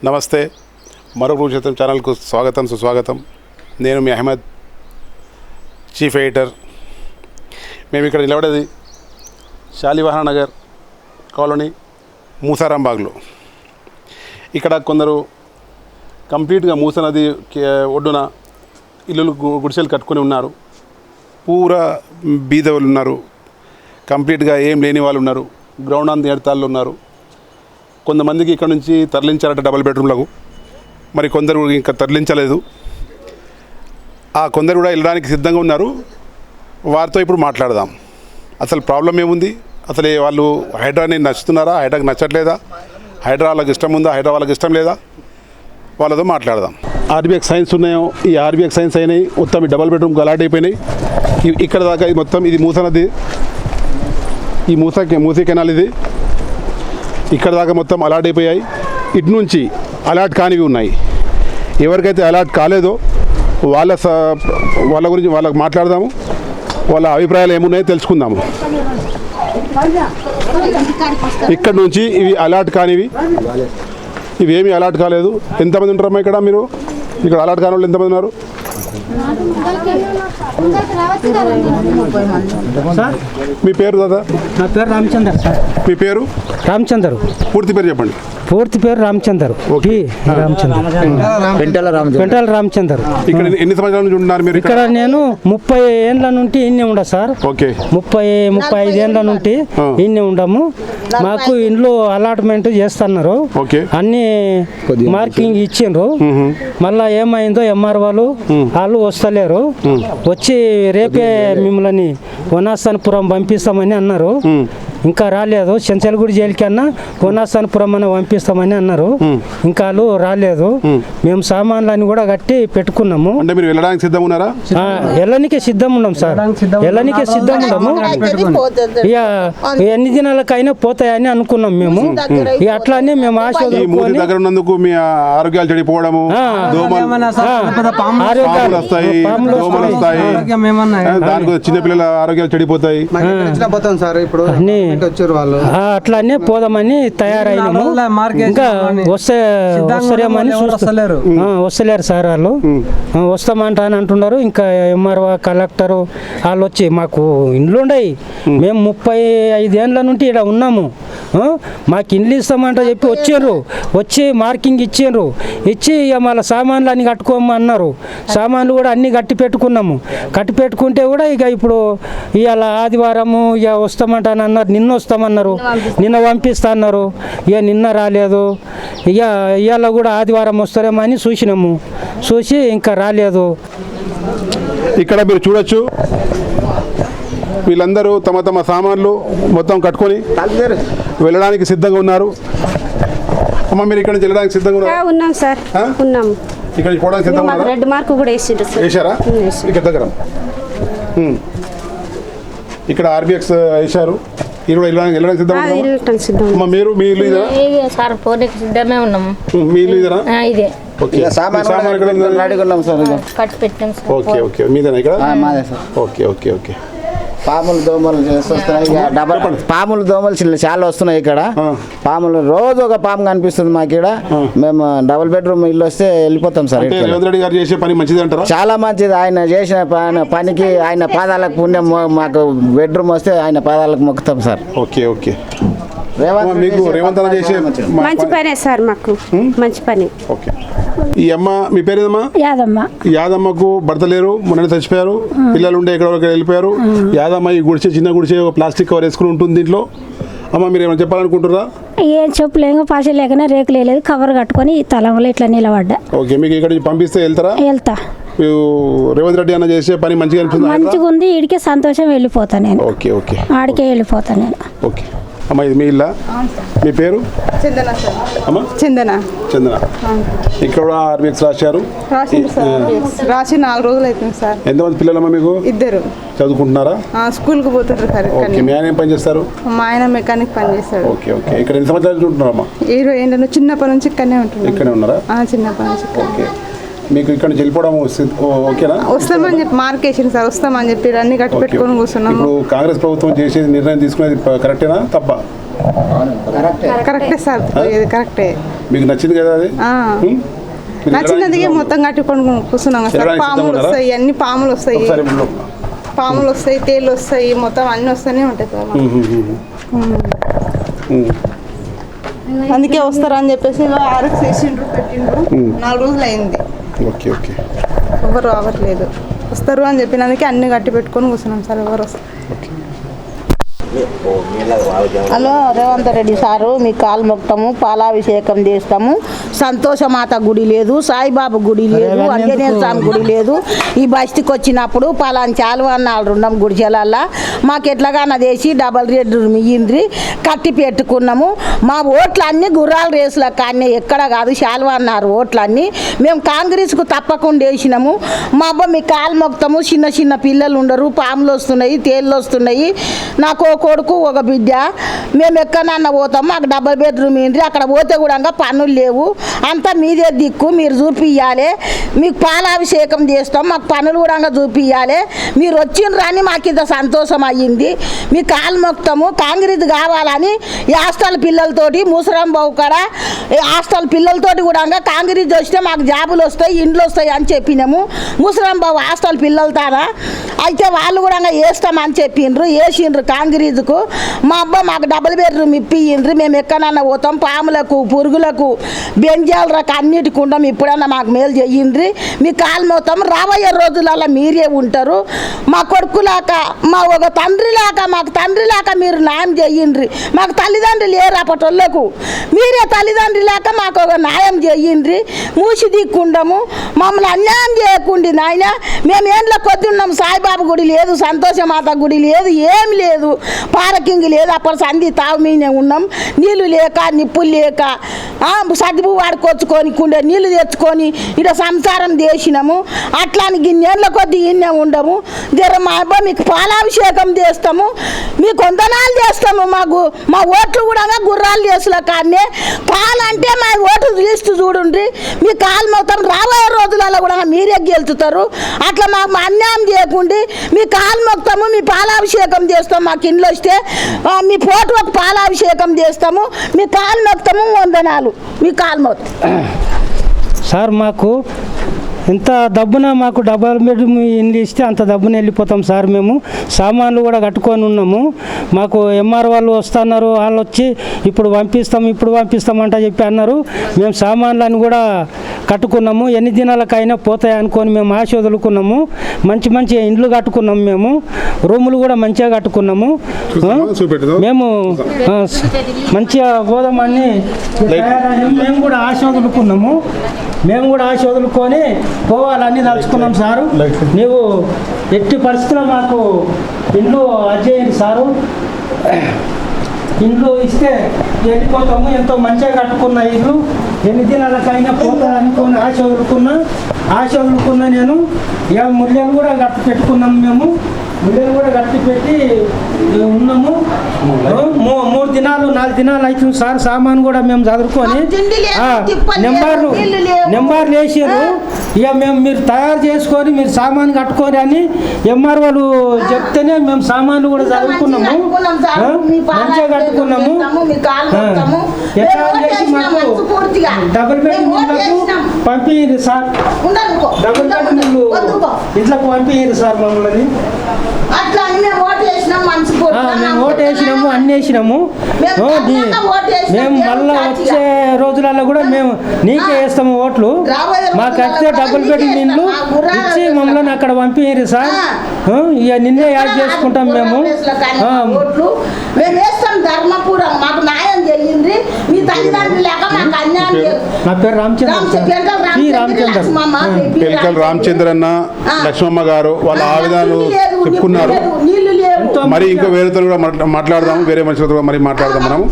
నమస్తే, మరొక శాతం ఛానల్కు స్వాగతం సుస్వాగతం. నేను మీ అహ్మద్, చీఫ్ ఎడిటర్. మేము ఇక్కడ నిలబడేది శాలివాహన నగర్ కాలనీ మూసారాంబాగ్లో. ఇక్కడ కొందరు కంప్లీట్గా మూస నది ఒడ్డున ఇల్లులు గుడిసెలు కట్టుకొని ఉన్నారు. పూరా బీదవులు ఉన్నారు, కంప్లీట్గా ఏం లేని వాళ్ళు ఉన్నారు, గ్రౌండ్ ఆన్ ది ఎడతాళ్ళు ఉన్నారు. కొంతమందికి ఇక్కడ నుంచి తరలించారట డబుల్ బెడ్రూమ్లకు, మరి కొందరు ఇంకా తరలించలేదు. ఆ కొందరు కూడా వెళ్ళడానికి సిద్ధంగా ఉన్నారు. వారితో ఇప్పుడు మాట్లాడదాం. అసలు ప్రాబ్లం ఏముంది, అసలు వాళ్ళు హైడ్రాని నచ్చుతున్నారా, హైడ్రాకి నచ్చట్లేదా, హైడ్రా వాళ్ళకి ఇష్టం ఉందా, హైడ్రా వాళ్ళకి ఇష్టం లేదా, వాళ్ళతో మాట్లాడదాం. ఆర్బీఎక్స్ సైన్స్ ఉన్నాయో, ఈ ఆర్బీఎక్స్ సైన్స్ అయినాయి, మొత్తం ఈ డబుల్ బెడ్రూమ్కి అలాట్ అయిపోయినాయి. ఇక్కడ దాకా ఇది మొత్తం ఇది మూస నది, ఈ మూసీ కెనాల్ ఇది. ఇక్కడ దాకా మొత్తం అలాట్ అయిపోయాయి. ఇటు నుంచి అలాట్ కానివి ఉన్నాయి. ఎవరికైతే అలాట్ కాలేదో వాళ్ళ గురించి వాళ్ళకి మాట్లాడదాము, వాళ్ళ అభిప్రాయాలు ఏమున్నాయో తెలుసుకుందాము. ఇక్కడ నుంచి ఇవి అలాట్ కానివి, ఇవేమీ అలాట్ కాలేదు. ఎంతమంది ఉంటారమ్మా ఇక్కడ? మీరు ఇక్కడ అలాట్ కాని వాళ్ళు ఎంతమంది ఉన్నారు? మీ పేరు దాదా? నా పేరు రామచందర్ సార్. మీ పేరు? రామచందర్. పూర్తి పేరు చెప్పండి. పూర్తి పేరు రామచందర్. పెంటల రామచందర్. ఇక్కడ ఎన్ని సంవత్సరాల నుంచి ఉంటున్నారు మీరు? ఇక్కడ నేను 30 ఏళ్ళ నుండి ఇన్నే ఉండ సార్. ఓకే. 35 ఏళ్ళ నుండి ఇన్నే ఉండము. మాకు ఇంట్లో అలాట్మెంట్ చేస్తున్నారు, అన్ని మార్కింగ్ ఇచ్చిండ్రు. మళ్ళా ఏమైందో ఎంఆర్ వాళ్ళు వస్తలేరు. వచ్చి రేపే మిమ్మల్ని వనాస్థానపురం పంపిస్తామని అన్నారు. ఇంకా రాలేదు. చెంచలగూడి జైలుకి అన్నా వనాస్థానపురం అని పంపిస్తామని అన్నారు. ఇంకా వాళ్ళు రాలేదు. మేము సామాన్లన్నీ కూడా కట్టి పెట్టుకున్నాము. అంటే మీరు వెళ్ళడానికి సిద్ధంగా ఉన్నారా? వెళ్ళనికే సిద్ధం ఉన్నాం సార్, వెళ్ళనికే సిద్ధం ఉన్నాము. ఇక ఎన్ని దినాలకైనా పోతాయని అనుకున్నాం మేము. ఇక అట్లానే మేము ఆశ దగ్గర ఉన్నందుకు మీ ఆరోగ్యాలు చెడిపోవడము, చిన్నపిల్లల ఆరోగ్యాలు చెడిపోతాయి. అట్లానే పోదామని తయారైనాము. ఇంకా వస్తారేమని వస్తలేరు సార్. వాళ్ళు వస్తామంటా అని అంటున్నారు. ఇంకా ఎంఆర్ఓ కలెక్టరు వాళ్ళు వచ్చి మాకు ఇండ్లు ఉండయి, మేము 35 ఏళ్ళ నుండి ఇక్కడ ఉన్నాము, మాకు ఇండ్లు ఇస్తామంట చెప్పి వచ్చారు. వచ్చి మార్కింగ్ ఇచ్చారు. ఇచ్చి ఇక మళ్ళీ సామాన్లు అన్ని కట్టుకోమన్నారు. సామాన్లు కూడా అన్ని కట్టి పెట్టుకున్నాము. కట్టి పెట్టుకుంటే కూడా ఇక ఇప్పుడు ఇవాళ ఆదివారము ఇక వస్తామంటాను అన్నారు. నిన్న వస్తామన్నారు, నిన్న పంపిస్తా అన్నారు. ఇక నిన్న రాలేదు. ఇక ఇవాళ కూడా ఆదివారం వస్తారేమో అని చూసినాము. చూసి ఇంకా రాలేదు. ఇక్కడ మీరు చూడొచ్చు, వీళ్ళందరూ తమ తమ సామాన్లు మొత్తం కట్టుకొని వెళ్ళడానికి సిద్ధంగా ఉన్నారు. అమ్మ, మీరు ఇక్కడ నుంచి వెళ్ళడానికి సిద్ధంగా ఉన్నాం సార్. ఉన్నాము. ఇక్కడ పోవడానికి సిద్ధంగా ఉన్నారా? రెడ్ మార్క్ కూడా వేసారా? ఇక్కడ దగ్గర ఇక్కడ ఆర్బీఎక్స్ వేశారు. వెళ్ళడానికి సిద్ధంగా. మీరు మీ ఇల్లు ఇదేనా? సిద్ధమే ఉన్నాము. మీ ఇల్లు ఇదేనా? ఇదే. ఓకే. ఓకే ఓకే, మీదేనా ఇక్కడ? Okay okay okay. పాములు దోమలు వస్తున్నాయి, పాములు దోమలు చాలా వస్తున్నాయి ఇక్కడ. పాములు రోజు ఒక పాము కనిపిస్తుంది మాకు ఇక్కడ. మేము డబుల్ బెడ్రూమ్ ఇల్లు వస్తే వెళ్ళిపోతాం సార్. రేవంత్ రెడ్డి గారు చేసే పని మంచిది అంటారా? చాలా మంచిది. ఆయన చేసిన పనికి ఆయన పాదాలకు పుణ్యం. మాకు బెడ్రూమ్ వస్తే ఆయన పాదాలకు మొక్కుతాం సార్. Okay okay. మీకు రేవంత్ అన్న చేసే మంచి పనే సార్, మాకు మంచి పని. ఓకే. ఈ అమ్మ, మీ పేరు ఏదమ్మా? యాదమ్మ. యాదమ్మకు భర్త లేరు, మొన్న చచ్చిపోయారు. పిల్లలు ఉండే ఎక్కడ వెళ్ళిపోయారు. యాదమ్మ ఈ గుడిసె, చిన్న గుడిసె, ఒక ప్లాస్టిక్ కవర్ వేసుకుని ఉంటుంది దీంట్లో. అమ్మ, మీరు ఏమైనా చెప్పాలనుకుంటున్నారా? ఏం చెప్పలేక పాష లేకనే రేకులు వేయలేదు, కవర్ కట్టుకొని తలంలో ఇట్లా నిలబడ్డా. ఓకే. మీకు ఇక్కడ పంపిస్తే వెళ్తారా? వెళ్తా. రేవంత్ రెడ్డి అన్న చేసే పని మంచిగా అనిపిస్తుంది? మంచిగా ఉంది. ఇడికే సంతోషం, వెళ్ళిపోతా నేను. Okay okay. ఆడికే వెళ్ళిపోతా నేను. ఓకే. అమ్మ, ఇది మీ ఇల్లా? మీ పేరు? చందన సార్. అమ్మ? చందన. చందన. ఇక్కడ ఆర్బీఎక్స్ రాశారు. రాసి 4 రోజులు అవుతుంది సార్. ఎంతమంది పిల్లలమ్మా మీకు? 2. చదువుకుంటున్నారా? స్కూల్కి పోతుంటారు సార్. ఓకే. మీ ఆయన ఏం పని చేస్తారు? మా ఆయన మెకానిక్ పని చేస్తాడు. Okay okay. ఇక్కడ ఎన్ని సంవత్సరాలు ఉంటున్నారమ్మా? 20 ఏళ్ళ చిన్నప్పటి నుంచి ఇక్కడనే ఉంటున్నాం. ఇక్కడే ఉన్నారా? చిన్నప్పటి నుంచి. ఓకే. మీకు ఇక్కడ నుంచి వెళ్ళిపోవడం ఓకేనా? వస్తామని చెప్పి మార్కేషన్ సార్, వస్తామని చెప్పి అన్ని కట్టి పెట్టుకొని కూర్చున్నాము. ఇప్పుడు కాంగ్రెస్ ప్రభుత్వం చేసే నిర్ణయం తీసుకునేది కరెక్టేనా తప్ప? కరెక్టే సార్, కరెక్టే. మీకు నచ్చింది కదా అది మీరు నచ్చినందుకే ఎలా మొత్తం కట్టుకొని కూర్చున్నాం కదా సార్. ఎలా పాములు ఇష్టం వస్తాయి, అన్ని పాములు వస్తాయి, ఒకసారి ముందు. పాములు వస్తాయి, తేళ్ళు వస్తాయి, మొత్తం అన్ని వస్తూనే ఉంటాయి సార్ మాకు. అందుకే వస్తారని చెప్పేసి ఆర్ఎక్స్ వేసిండ్రు పెట్టిండ్రు. 4 రోజులు అయింది, ఓకే ఓకే ఎవరు రావట్లేదు. వస్తారు అని చెప్పినందుకే అన్ని కట్టి పెట్టుకొని కూర్చున్నాం సార్. ఎవరు వస్తారు? హలో రేవంత్ రెడ్డి సారు, మీ కాలు మొక్తాము, పాలాభిషేకం చేస్తాము. సంతోషమాత గుడి లేదు, సాయిబాబా గుడి లేదు, ఆంజనేయ స్వామి గుడి లేదు. ఈ బస్తికి వచ్చినప్పుడు పలాని చాలువన్నాళ్ళు ఉన్నాం గుడిచెలల్లా. మాకు ఎట్లాగాన చేసి డబల్ రేట్ మియ్యిండ్రి కట్టి పెట్టుకున్నాము. మా ఓట్లు అన్నీ గుర్రాల రేసుల కానీ ఎక్కడ కాదు, చాలువన్నారు ఓట్లన్నీ. మేము కాంగ్రెస్కు తప్పకుండా వేసినాము. మా అబ్బా మీ కాలు మొక్తాము, చిన్న చిన్న పిల్లలు ఉండరు, పాములు వస్తున్నాయి, తేళ్ళు వస్తున్నాయి. నాకు కొడుకు ఒక బిడ్డ. మేము ఎక్కడన్నా పోతాం, మాకు డబల్ బెడ్రూమ్ ఏంటి, అక్కడ పోతే కూడా పనులు లేవు. అంతా మీదే దిక్కు, మీరు చూపియాలి. మీకు పాలాభిషేకం చేస్తాం, మాకు పనులు కూడా చూపియాలి. మీరు వచ్చిండ్రని మాకు ఇంత సంతోషం అయ్యింది. మీ కాలు మొక్తాము, కాంగ్రెస్ కావాలని హాస్టల్ పిల్లలతోటి ముసరం బావు కాడ హాస్టల్ పిల్లలతోటి కూడా కాంగ్రెస్ వస్తే మాకు జాబులు వస్తాయి, ఇండ్లు వస్తాయి అని చెప్పినాము. ముసరం బావు హాస్టల్ పిల్లలతారా అయితే వాళ్ళు కూడా వేస్తామని చెప్పిండ్రు, వేసిండ్రు కాంగ్రెస్కు. మా అబ్బా మాకు డబుల్ బెడ్రూమ్ ఇప్పిండ్రు. మేము ఎక్కడన్నా పోతాం, పాములకు పురుగులకు బెంజాలకు అన్నిటికి ఉంటాం. ఇప్పుడన్నా మాకు మేలు చెయ్యిండ్రి. మీ కాలు మోతాం, రాబోయే రోజులలో మీరే ఉంటారు. మా కొడుకులాక, మా ఒక తండ్రిలాక, మాకు తండ్రిలాక మీరు న్యాయం చెయ్యిండ్రి. మాకు తల్లిదండ్రులు లేరు అప్పటోళ్ళకు, మీరే తల్లిదండ్రులాక మాకు ఒక న్యాయం చెయ్యిండ్రి. మూసి దిక్కుండము, మమ్మల్ని అన్యాయం చేయకుండి నాయన. మేము ఏండ్ల కొద్ది ఉన్నాం, సాయిబాబా గుడి లేదు, సంతోషమాత గుడి లేదు, ఏమి లేదు, పార్కింగ్ లేదు. అప్పుడు సంధి తావు మీనే ఉన్నాం, నీళ్ళు లేక నిప్పులు లేక సద్దుపు వాడుకొచ్చుకొని కుండే నీళ్ళు తెచ్చుకొని ఇక్కడ సంసారం చేసినాము. అట్లాని గిన్నెళ్ళ కొద్ది ఇన్నే ఉండము. జర మా అబ్బాయి మీకు పాలాభిషేకం చేస్తాము, మీకు వందనాలు చేస్తాము. మా ఓట్లు కూడా గుర్రాలు చేసుల కానీ పాలంటే మా ఓటు లిస్టు చూడండి. మీ కాలు మొత్తం రాబోయే రోజులలో కూడా మీరే గెలుచుతారు. అట్లా మాకు అన్యాయం చేయకుండా మీ కాలు మొత్తాము, మీ పాలాభిషేకం చేస్తాం. మాకు ఇంట్లో వస్తే మీ ఫోటోకి పాలాభిషేకం చేస్తాము, మీ కాలు మొత్తాము, వందనాలు. మీ కాలు మొత్తం సార్ మాకు ఎంత డబ్బున మాకు డబల్ బెడ్రూమ్ ఇల్లు ఇస్తే అంత డబ్బున వెళ్ళిపోతాం సార్. మేము సామాన్లు కూడా కట్టుకొని ఉన్నాము. మాకు ఎంఆర్ వాళ్ళు వస్తున్నారు, వాళ్ళు వచ్చి ఇప్పుడు పంపిస్తామంట చెప్పి అన్నారు. మేము సామాన్లను కూడా కట్టుకున్నాము. ఎన్ని దినాలకైనా పోతాయి అనుకొని మేము ఆశ వదులుకున్నాము. మంచి ఇండ్లు కట్టుకున్నాము. మేము రూములు కూడా మంచిగా కట్టుకున్నాము. మేము మంచిగా పోదామని మేము కూడా ఆశ వదులుకున్నాము. పోవాలని తలుచుకున్నాం సారు. నీవు ఎట్టి పరిస్థితుల్లో మాకు ఇండ్లు అజ్జేయండి సారు. ఇండ్లు ఇస్తే వెళ్ళిపోతాము. ఎంతో మంచిగా కట్టుకున్న ఇల్లు ఎన్ని దినాలకైనా పోతా అనుకుని ఆశ వదులుకున్నా నేను. ముళ్ళను కూడా గట్టి పెట్టుకున్నాము. మేము ముళ్ళను కూడా గట్టి పెట్టి ఉన్నాము. 3 దినాలు 4 దినాలు అవుతుంది సార్. సామాను కూడా మేము చదువుకొని నెంబర్లు వేసారు. ఇక మీరు తయారు చేసుకొని మీరు సామాను కట్టుకొని అని ఎంఆర్ వాళ్ళు చెప్తేనే మేము సామాన్లు కూడా చదువుకున్నాము. మంచిగా కట్టుకున్నాము. ఎట్లా చేసి మాకు డబుల్ బెడ్రూమ్ పంపించారు సార్. డబుల్ బెడ్రూమ్ ఇంట్లోకి పంపించారు సార్ మమ్మల్ని. మేము ఓటు వేసినాము, అన్ని వేసినాము. మేము మళ్ళీ వచ్చే రోజులలో కూడా మేము నీకే వేస్తాము ఓట్లు. మాకు అయితే డబుల్ బెడ్రూమ్ ఇండ్లు ఇచ్చి మమ్మల్ని అక్కడ పంపించారు సార్. ఇక నిన్నే యాడ్ చేసుకుంటాం మేము. ధర్మపురం మాకు న్యాయం చేయండి. మీ తల్లిదండ్రులు లేక మాకు అన్యాయం. నా పేరు పెల్కల్ రామచంద్ర అన్న, లక్ష్మమ్మ గారు వాళ్ళ ఆవేదనలు చెప్పుకున్నారు. మరి ఇంకా వేరేతో కూడా మాట్లాడదాము, వేరే మనుషులతో మరి మాట్లాడదాం మనము.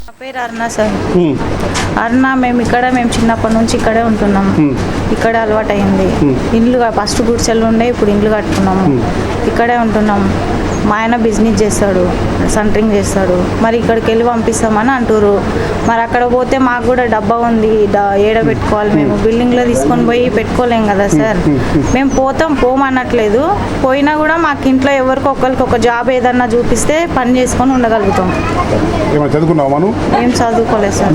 నా పేరు అరుణ సార్. అరుణ, మేము చిన్నప్పటి నుంచి ఇక్కడే ఉంటున్నాము. ఇక్కడే అలవాటు అయింది. ఇండ్లు ఫస్ట్ గుడిసెలు ఉండే, ఇప్పుడు ఇండ్లు కట్టుకున్నాము. ఇక్కడే ఉంటున్నాము. మా ఆయన బిజినెస్ చేస్తాడు, సెంటరింగ్ చేస్తాడు. మరి ఇక్కడికి వెళ్ళి పంపిస్తామని అంటారు. మరి అక్కడ పోతే మాకు కూడా డబ్బా ఉంది, ఏడ పెట్టుకోవాలి, మేము బిల్డింగ్లో తీసుకొని పోయి పెట్టుకోలేం కదా సార్. మేము పోమనట్లేదు, పోయినా కూడా మాకు ఇంట్లో ఎవరికి ఒకరికి ఒక జాబ్ ఏదన్నా చూపిస్తే పని చేసుకొని ఉండగలుగుతాం. చదువుకున్నావు? ఏం చదువుకోలేదు సార్.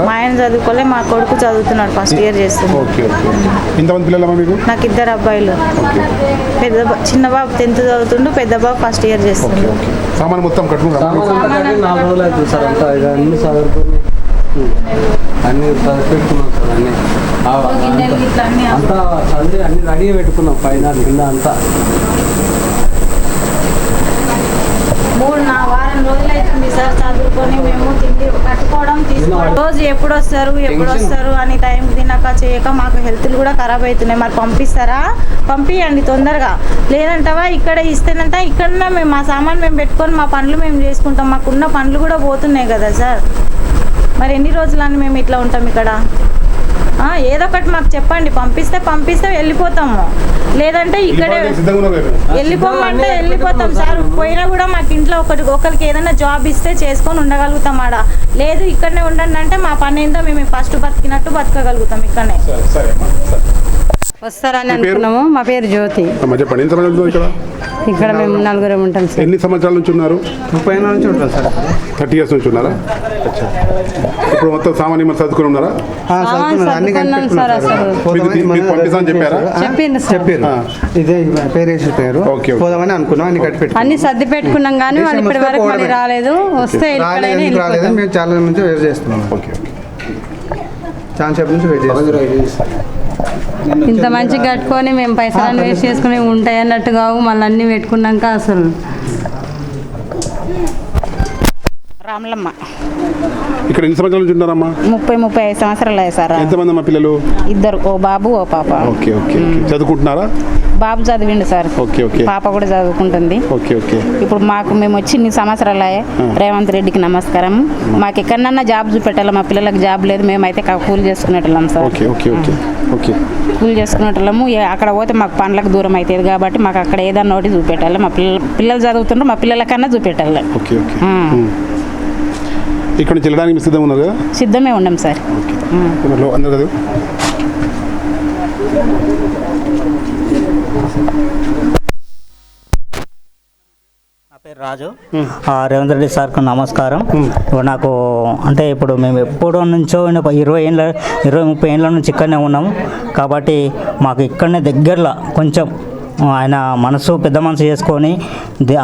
మా ఆయన చదువుకోలే, మా కొడుకు చదువుతున్నాడు, ఫస్ట్ ఇయర్ చేస్తున్నాడు. నాకు 2 అబ్బాయిలు. చిన్న బాబు 10th చదువుతుండు, పెద్ద బాబు ఫస్ట్ ఇయర్ చేస్తున్నాడు. సామాన్ మొత్తం కట్టుకున్నారా? అన్ని పెట్టుకున్నాం సార్, అన్ని అంతా చదివి అన్ని రెడీగా పెట్టుకున్నాం, పైన కింద అంతా. 3-4 వారం రోజులు అవుతుంది సార్ చదువుకొని మేము తిండి కట్టుకోవడం తీసుకోవడం. రోజు ఎప్పుడు వస్తారు అని టైం తినక చేయక మాకు హెల్త్లు కూడా ఖరాబ్ అవుతున్నాయి. మరి పంపిస్తారా? పంపించండి తొందరగా. లేదంటావా ఇక్కడ ఇస్తేనంట ఇక్కడ మేము మా సామాన్ మేము పెట్టుకొని మా పనులు మేము చేసుకుంటాం. మాకున్న పనులు కూడా పోతున్నాయి కదా సార్. మరి ఎన్ని రోజులని మేము ఇట్లా ఉంటాం ఇక్కడ? ఏదో ఒకటి మాకు చెప్పండి. పంపిస్తే వెళ్ళిపోతాము, లేదంటే ఇక్కడే వెళ్ళిపోమంటే వెళ్ళిపోతాం సార్. పోయినా కూడా మాకు ఇంట్లో ఒకరికి ఏదైనా జాబ్ ఇస్తే చేసుకొని ఉండగలుగుతాం. ఆడ లేదు ఇక్కడనే ఉండండి అంటే మా పని ఏందో మేము ఫస్ట్ బతికినట్టు బతకగలుగుతాం ఇక్కడనే. వస్తారని అనుకున్నాము. మా పేరు జ్యోతి. ఇక్కడ మేము 4 ఉంటాం సార్. ఎన్ని సంవత్సరాల నుంచి ఉన్నారు? 30 ఏళ్ళ నుంచి ఉంటాం సార్. 30 years నుంచి ఉన్నారా? ఇప్పుడు మొత్తం సామాన్య చదువుకుని ఉన్నారా? ఇదే పేరు వేసి పేరు పోదామని అనుకున్నాం, అన్ని కట్టి పెట్టి అన్ని సర్ది పెట్టుకున్నాం కానీ వాళ్ళు ఇప్పటి వరకు మళ్ళీ రాలేదు. వస్తే రాలేదని మేము చాలా నుంచి వెయిట్ చేస్తున్నాం. చాలా సేపు నుంచి వెయిట్ చేస్తున్నాం. ఇంత మంచిగా కట్టుకొని మేము పైసలు వేస్ట్ చేసుకుని ఉంటాయి అన్నట్టు కావు. మళ్ళీ అన్ని పెట్టుకున్నాక అసలు రామలమ్మ. ఇక్కడ ఎన్ని సంవత్సరాల నుంచి ఉన్నారమ్మా? 35 సంవత్సరాలు అయ్యాయి సార్. ఎంతమంది అమ్మా పిల్లలు? 2, ఓ బాబు ఓ పాప. Okay okay. చదువుకుంటున్నారా? బాబు చదివిండు సార్. Okay okay. పాప కూడా చదువుకుంటుంది. Okay okay. ఇప్పుడు మేము వచ్చి 2 సంవత్సరాలు అయ్యాయి. రేవంత్ రెడ్డికి నమస్కారం. మాకు ఎక్కడన్నా జాబ్ చూపెట్టాలి, మా పిల్లలకు జాబ్ లేదు. మేమైతే కూలి చేసుకునేటోళ్ళం sir. Okay okay okay okay. కూలి చేసుకునేటోళ్ళము. అక్కడ పోతే మాకు పనులకు దూరం అవుతుంది కాబట్టి మాకు అక్కడ ఏదన్నా ఒకటి చూపెట్టాలి. మా పిల్లలు చదువుతుండ్రు, మా పిల్లలకన్నా చూపెట్టాలి. Okay okay. ఇక్కడ నుంచి వెళ్ళడానికి మీరు సిద్ధంగా ఉన్నారు కదా? సిద్ధమే ఉన్నాం సార్. అందరు కదా? నా పేరు రాజు. రేవంత్ రెడ్డి సార్కు నమస్కారం. నాకు అంటే ఇప్పుడు మేము ఎప్పుడో నుంచో 20-30 ఏళ్ళ నుంచి ఇక్కడనే ఉన్నాము కాబట్టి మాకు ఇక్కడనే దగ్గరలో కొంచెం ఆయన పెద్ద మనసు చేసుకొని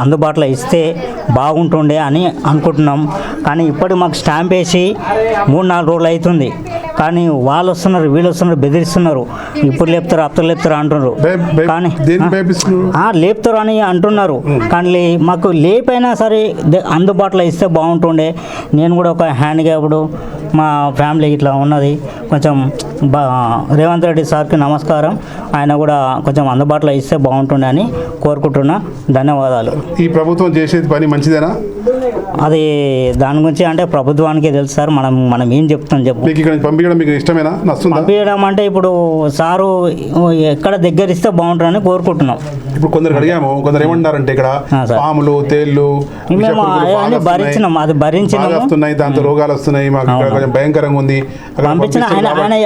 అందుబాటులో ఇస్తే బాగుంటుండే అని అనుకుంటున్నాం. కానీ ఇప్పటికి మాకు స్టాంప్ వేసి 3-4 రోజులు అవుతుంది. కానీ వాళ్ళు వస్తున్నారు, వీళ్ళు వస్తున్నారు, బెదిరిస్తున్నారు. ఇప్పుడు లేపుతారు, అప్పుడు లేపుతారు అంటున్నారు. కానీ లేపుతారు అని అంటున్నారు. కానీ మాకు లేపైనా సరే అందుబాటులో ఇస్తే బాగుంటుండే. నేను కూడా ఒక హ్యాండిక్యాప్డ్, మా ఫ్యామిలీ ఇట్లా ఉన్నది. కొంచెం రేవంత్ రెడ్డి సార్కి నమస్కారం. ఆయన కూడా కొంచెం అందుబాటులో ఇస్తే బాగుంటుండే అని కోరుకుంటున్నా. ధన్యవాదాలు. ఈ ప్రభుత్వం చేసేది పని మంచిదేనా? అది దాని గురించి అంటే ప్రభుత్వానికే తెలుసు సార్. మనం ఏం చెప్తాం చెప్పు. పంపించడం మీకు ఇష్టమేనా? పంపించడం అంటే ఇప్పుడు సారు ఎక్కడ దగ్గర ఇస్తే బాగుంటుందని కోరుకుంటున్నాం. ఇప్పుడు కొందరు అడిగాము, కొందరు ఏమంటారంటే ఇక్కడ పాములు, తేళ్లు భరించినాం, అది భరించినాయి, దాంతో రోగాలు వస్తున్నాయి, మాకు ఇక్కడ కొంచెం భయంకరంగా ఉంది. పంపించిన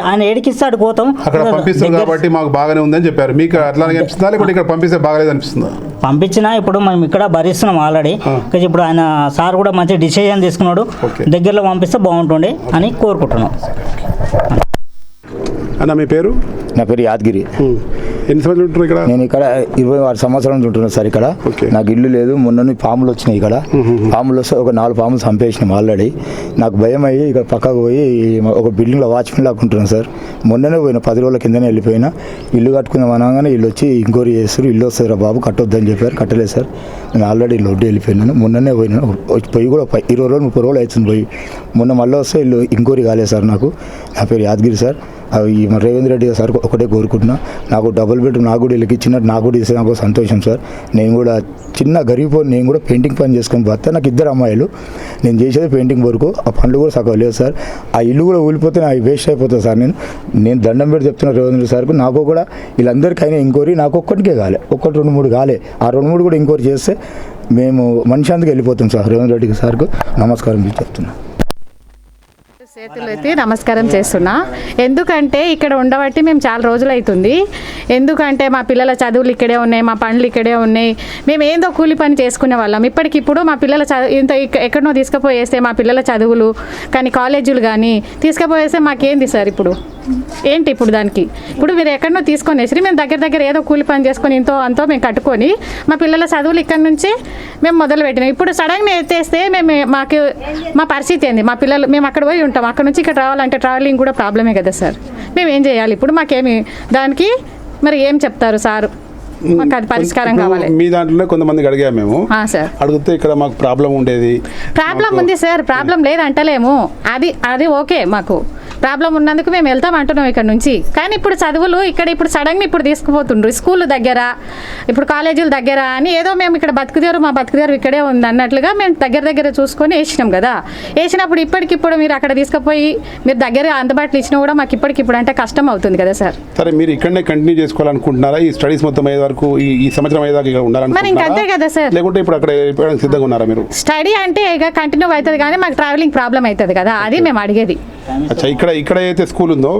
ఆయన ఏడికిస్తాడు పోతాం, అక్కడ పంపిస్తారు కాబట్టి మాకు బాగానే ఉందని చెప్పారు. మీకు అట్లానే అనిపిస్తుందా, లేకపోతే ఇక్కడ పంపిస్తే బాగాలేదు అనిపిస్తుందా? పంపించినా ఇప్పుడు మనం ఇక్కడ భరిస్తున్నాం ఆల్రెడీ. ఇప్పుడు ఆయన సార్ కూడా మంచి డిసిజన్ తీసుకున్నాడు. దగ్గరలో పంపిస్తే బాగుంటుండే అని కోరుకుంటున్నాం. అన్న మీ పేరు? నా పేరు యాదగిరి. ఎన్ని సంవత్సరాలు ఉంటున్నారు ఇక్కడ? నేను ఇక్కడ 26 సంవత్సరాల నుంచి ఉంటున్నాను సార్. ఇక్కడ నాకు ఇల్లు లేదు. మొన్న పాములు వచ్చినాయి. ఇక్కడ పాములు వస్తే ఒక 4 పాములు చంపేసినాం ఆల్రెడీ. నాకు భయం అయ్యి ఇక్కడ పక్కకు పోయి ఒక బిల్డింగ్లో వాచ్మెన్ లాగా ఉంటున్నాను సార్. మొన్ననే పోయినా, 10 రోజుల కిందనే వెళ్ళిపోయినా. ఇల్లు కట్టుకుందాం అనగానే వీళ్ళు వచ్చి ఎంక్వైరీ చేస్తారు. ఇల్లు వస్తుంది రా బాబు, కట్టొద్దని చెప్పారు. కట్టలేదు సార్. నేను ఆల్రెడీ లొడ్డు వెళ్ళిపోయినాను. మొన్ననే పోయినా, పోయి కూడా 20 రోజులు 30 రోజులు అవుతుంది పోయి. మొన్న మళ్ళీ వస్తే వీళ్ళు ఎంక్వైరీ కాలేదు సార్. నాకు నా పేరు యాదగిరి సార్. ఈ రేవంత్ రెడ్డి సార్ ఒకటే కోరుకుంటున్నా, నాకు డబుల్ బెడ్రూమ్ నాకు కూడా ఇళ్ళకి ఇచ్చినట్టు నాకు కూడా ఇస్తే నాకు సంతోషం సార్. నేను కూడా చిన్న గరీబ్ నేను కూడా పెయింటింగ్ పని చేసుకొని పోతే నాకు 2 అమ్మాయిలు, నేను చేసేది పెయింటింగ్ వరకు, ఆ పనులు కూడా సగం లేదు సార్. ఆ ఇల్లు కూడా ఊలిపోతే అవి వేస్ట్ అయిపోతుంది సార్. నేను దండం పెట్టి చెప్తున్నా రేవంత్ రెడ్డి సార్కు, నాకు కూడా వీళ్ళందరికైనా ఎంక్వైరీ నాకు ఒక్కటికే కాలే, 1-2-3 కాలే, ఆ 2-3 కూడా ఎంక్వైరీ చేస్తే మేము మనిషి వెళ్ళిపోతాం సార్. రేవంత్ రెడ్డి సార్కు నమస్కారం చెప్తున్నా. చేతులు ఎత్తి నమస్కారం చేస్తున్నా. ఎందుకంటే ఇక్కడ ఉండబట్టి మేము చాలా రోజులు అవుతుంది. ఎందుకంటే మా పిల్లల చదువులు ఇక్కడే ఉన్నాయి, మా పనులు ఇక్కడే ఉన్నాయి. మేము ఏందో కూలి పని చేసుకునే వాళ్ళం. ఇప్పటికిప్పుడు మా పిల్లల ఇంత ఎక్కడనో తీసుకుపోయేస్తే మా పిల్లల చదువులు కానీ కాలేజీలు కానీ తీసుకుపోయేస్తే మాకేంది సార్? ఇప్పుడు ఏంటి ఇప్పుడు దానికి? ఇప్పుడు మీరు ఎక్కడనో తీసుకొని వేసి మేము దగ్గర ఏదో కూలి పని చేసుకొని ఇంతో అంతో మేము కట్టుకొని మా పిల్లల చదువులు ఇక్కడ నుంచి మేము మొదలు పెట్టినాం. ఇప్పుడు సడన్గా ఎత్తేస్తే మాకు మా పరిస్థితి ఏంది? మా పిల్లలు మేము అక్కడ పోయి ఉంటాం, అక్కడ నుంచి ఇక్కడ రావాలంటే ట్రావెలింగ్ కూడా ప్రాబ్లమే కదా సార్. మేము ఏం చేయాలి ఇప్పుడు? మాకేమి దానికి మరి ఏం చెప్తారు సార్? మాకు అది పరిష్కారం కావాలి. మీ దాంట్లోనే కొంతమందికి అడిగా మేము, సార్ అడిగితే ఇక్కడ మాకు ప్రాబ్లం ఉండేది. ప్రాబ్లం ఉంది సార్, ప్రాబ్లం లేదంటలేము. అది ఓకే, మాకు ప్రాబ్లం ఉన్నందుకు మేము వెళ్తాం అంటున్నాం ఇక్కడ నుంచి. కానీ ఇప్పుడు చదువులు ఇప్పుడు సడన్గా ఇప్పుడు తీసుకుపోతుండ్రు స్కూల్ దగ్గర, ఇప్పుడు కాలేజీల దగ్గర అని ఏదో మేము ఇక్కడ మా బతుకుదేరు ఇక్కడే ఉంది అన్నట్లుగా మేము దగ్గర చూసుకొని వేసినాం కదా. వేసినప్పుడు ఇప్పటికిప్పుడు మీరు అక్కడ తీసుకుపోయి మీరు దగ్గర అందుబాటులో ఇచ్చినా కూడా మాకు ఇప్పటికిప్పుడు అంటే కష్టం అవుతుంది కదా సార్. సరే, మీరు ఇక్కడనే కంటిన్యూ చేసుకోవాలనుకుంటున్నారా? ఈ స్టడీస్ మొత్తం అయ్యే వరకు ఈ సంవత్సరం అయ్యేదాకా ఇక్కడ ఉండాలనుకుంటున్నారా? మరి ఇంకంతే కదా సార్. లేకుంటే ఇప్పుడు అక్కడ వెళ్ళిపోవడానికి సిద్ధంగా ఉన్నారా మీరు? స్టడీ అంటే ఇక కంటిన్యూ అవుతుంది కానీ మాకు ట్రావెలింగ్ ప్రాబ్లం అవుతుంది కదా, అది మేము అడిగేది. అచ్చా, ఇక్కడ అయితే స్కూల్ ఉందో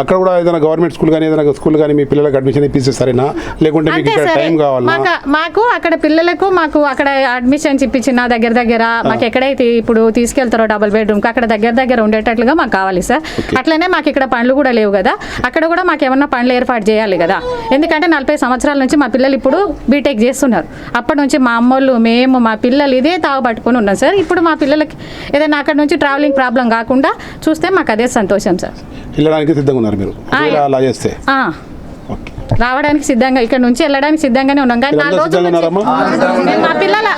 అక్కడ కూడా ఏదైనా గవర్నమెంట్ స్కూల్ కానీ ఏదైనా స్కూల్ కానీ మీ పిల్లలకు అడ్మిషన్ ఇప్పిస్తారేనా? లేకుంటే మీకు ఇక్కడ టైం కావాలా? మాకు అక్కడ పిల్లలకు మాకు అక్కడ అడ్మిషన్స్ ఇప్పించిన దగ్గర మాకు ఎక్కడైతే ఇప్పుడు తీసుకెళ్తారో డబుల్ బెడ్రూమ్కి అక్కడ దగ్గర ఉండేటట్లుగా మాకు కావాలి సార్. అట్లనే మాకు ఇక్కడ పనులు కూడా లేవు కదా, అక్కడ కూడా మాకు ఏమన్నా పనులు ఏర్పాటు చేయాలి కదా. ఎందుకంటే 40 సంవత్సరాల నుంచి మా పిల్లలు ఇప్పుడు బీటెక్ చేస్తున్నారు. అప్పటి నుంచి మా అమ్మోళ్ళు మేము మా పిల్లలు ఇదే తాగు పట్టుకొని ఉన్నాం సార్. ఇప్పుడు మా పిల్లలకి ఏదైనా అక్కడ నుంచి ట్రావెలింగ్ ప్రాబ్లం కాకుండా చూస్తే మాకు అదే సంతోషం సార్. వెళ్ళడానికి సిద్ధంగా ఉన్నారు మీరు అలా చేస్తే? రావడానికి సిద్ధంగా, ఇక్కడ నుంచి వెళ్ళడానికి సిద్ధంగానే ఉన్నాం. కానీ 4 రోజుల నుంచి మా పిల్లల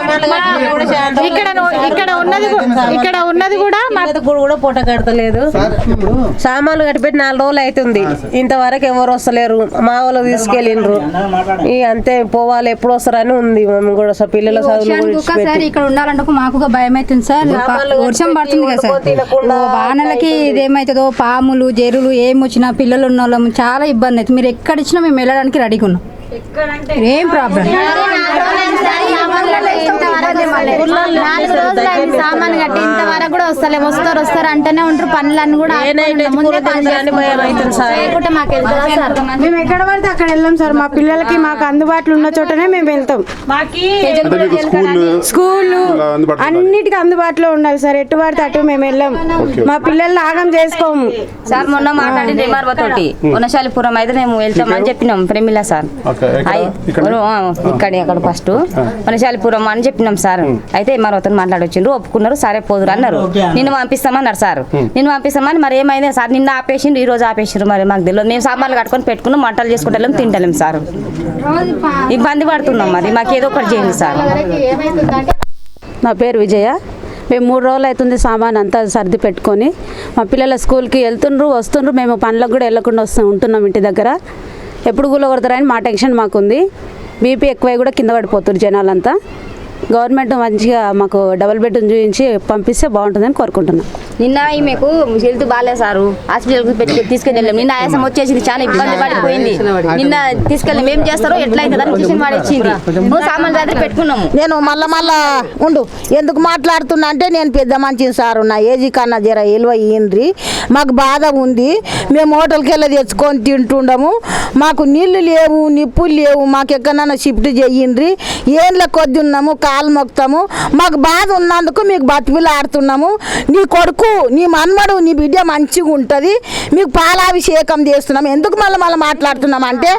ఇక్కడ ఉన్నది కూడా పూట కడతలేదు. సామాన్లు కట్టిపెట్టి 4 రోజులు అవుతుంది, ఇంతవరకు ఎవరు వస్తలేరు. మా వాళ్ళు తీసుకెళ్ళిండ్రు. అంతే, పోవాలి ఎప్పుడు వస్తారని ఉంది. మేము కూడా పిల్లల సార్ ఇక్కడ ఉండాలంటే మాకు భయం అవుతుంది సార్. వర్షం పడుతుంది కదా సార్, వానలకి ఇదేమవుతుందో పాములు జెరులు ఏమి వచ్చినా పిల్లలు ఉన్న వాళ్ళం చాలా ఇబ్బంది అవుతుంది. మీరు ఎక్కడ ఇచ్చినా మేము వెళ్ళడానికి రెడీగా ఉన్నాం, ఏం ప్రాబ్లం. 4 రోజులు సామాన్ కట్టి ఇంతవరకు కూడా వస్తారు అంటేనే ఉంటారు. పనులన్నీ కూడా మేము ఎక్కడ పడితే అక్కడ వెళ్ళాం సార్. మా పిల్లలకి మాకు అందుబాటులో ఉన్న చోటనే మేము వెళ్తాం. స్కూళ్ళు అన్నిటికీ అందుబాటులో ఉండాలి సార్. ఎటు పడితే అటు మేము వెళ్ళాం. మా పిల్లల్ని ఆగం చేసుకోము సార్. మొన్న మాట్లాడింది ఎంఆర్ఓ తోటి వనశాలిపురం అయితే మేము వెళ్తామని చెప్పినాం. ప్రేమిలా సార్ ఇక్కడ ఫస్ట్ వనశాలిపురం అని చెప్పినాం సార్. అయితే ఎంఆర్ఓతో మాట్లాడొచ్చిండ్రు, ఒప్పుకున్నారు. సరే పోదురు అన్నారు. నిన్ను పంపిస్తామన్నారు సార్. నిన్ను పంపిస్తామని మరి ఏమైంది సార్? నిన్న ఆపేసిండ్రు, ఈ రోజు ఆపేసిండ్రు. మరి మాకు తెలియదు. మేము సామాన్లు కట్టుకొని పెట్టుకున్నాం, వంటలు చేసుకుంటాం, తింటలేం సార్. ఇబ్బంది పడుతున్నాం. మరి మాకు ఏదో ఒకటి చేయండి సార్. నా పేరు విజయ. మేము 3 రోజులు అవుతుంది సామాన్ అంతా సర్ది పెట్టుకొని. మా పిల్లల స్కూల్కి వెళ్తుండ్రు వస్తుండ్రు. మేము పనులకు కూడా వెళ్ళకుండా ఉంటున్నాం ఇంటి దగ్గర. ఎప్పుడు కూలగొడతారని మా టెన్షన్ మాకుంది. బీపీ ఎక్కువై కూడా కింద పడిపోతున్నారు జనాలంతా. గవర్నమెంట్ మంచిగా మాకు డబుల్ బెడ్రూమ్ చూపించి పంపిస్తే బాగుంటుందని కోరుకుంటున్నాం. నిన్న మీకు హెల్త్ బాగాలేదు సార్, హాస్పిటల్కి తీసుకెళ్ళాం. నిన్న ఆయాసం వచ్చేసింది, చాలా ఇబ్బంది పడిపోయింది. నిన్న తీసుకెళ్ళి ఏం చేస్తారో ఎట్లా అవుతుందని మిషన్ వాడేసింది. సామాన్ దగ్గర పెట్టుకున్నాము. నేను మళ్ళా ఉండు ఎందుకు మాట్లాడుతున్నా అంటే నేను పెద్ద మంచిని సారు. నా ఏజీ కన్నా జర ఇయ్యండ్రి. మాకు బాధ ఉంది. మేము హోటల్కి వెళ్ళి తెచ్చుకొని తింటుండము. మాకు నీళ్లు లేవు, నిప్పులు లేవు. మాకు ఎక్కడన్నా షిఫ్ట్ చెయ్యండ్రి. ఏండ్ల కొద్ది ఉన్నాము, కాలు మొక్తాము. మాకు బాధ ఉన్నందుకు మీకు బతికిలు ఆడుతున్నాము. నీ కొడుకు నీ మన్మడు నీ బిడ్డ మంచిగా ఉంటుంది, మీకు పాలాభిషేకం చేస్తున్నాం. ఎందుకు మళ్ళీ మాట్లాడుతున్నాం అంటే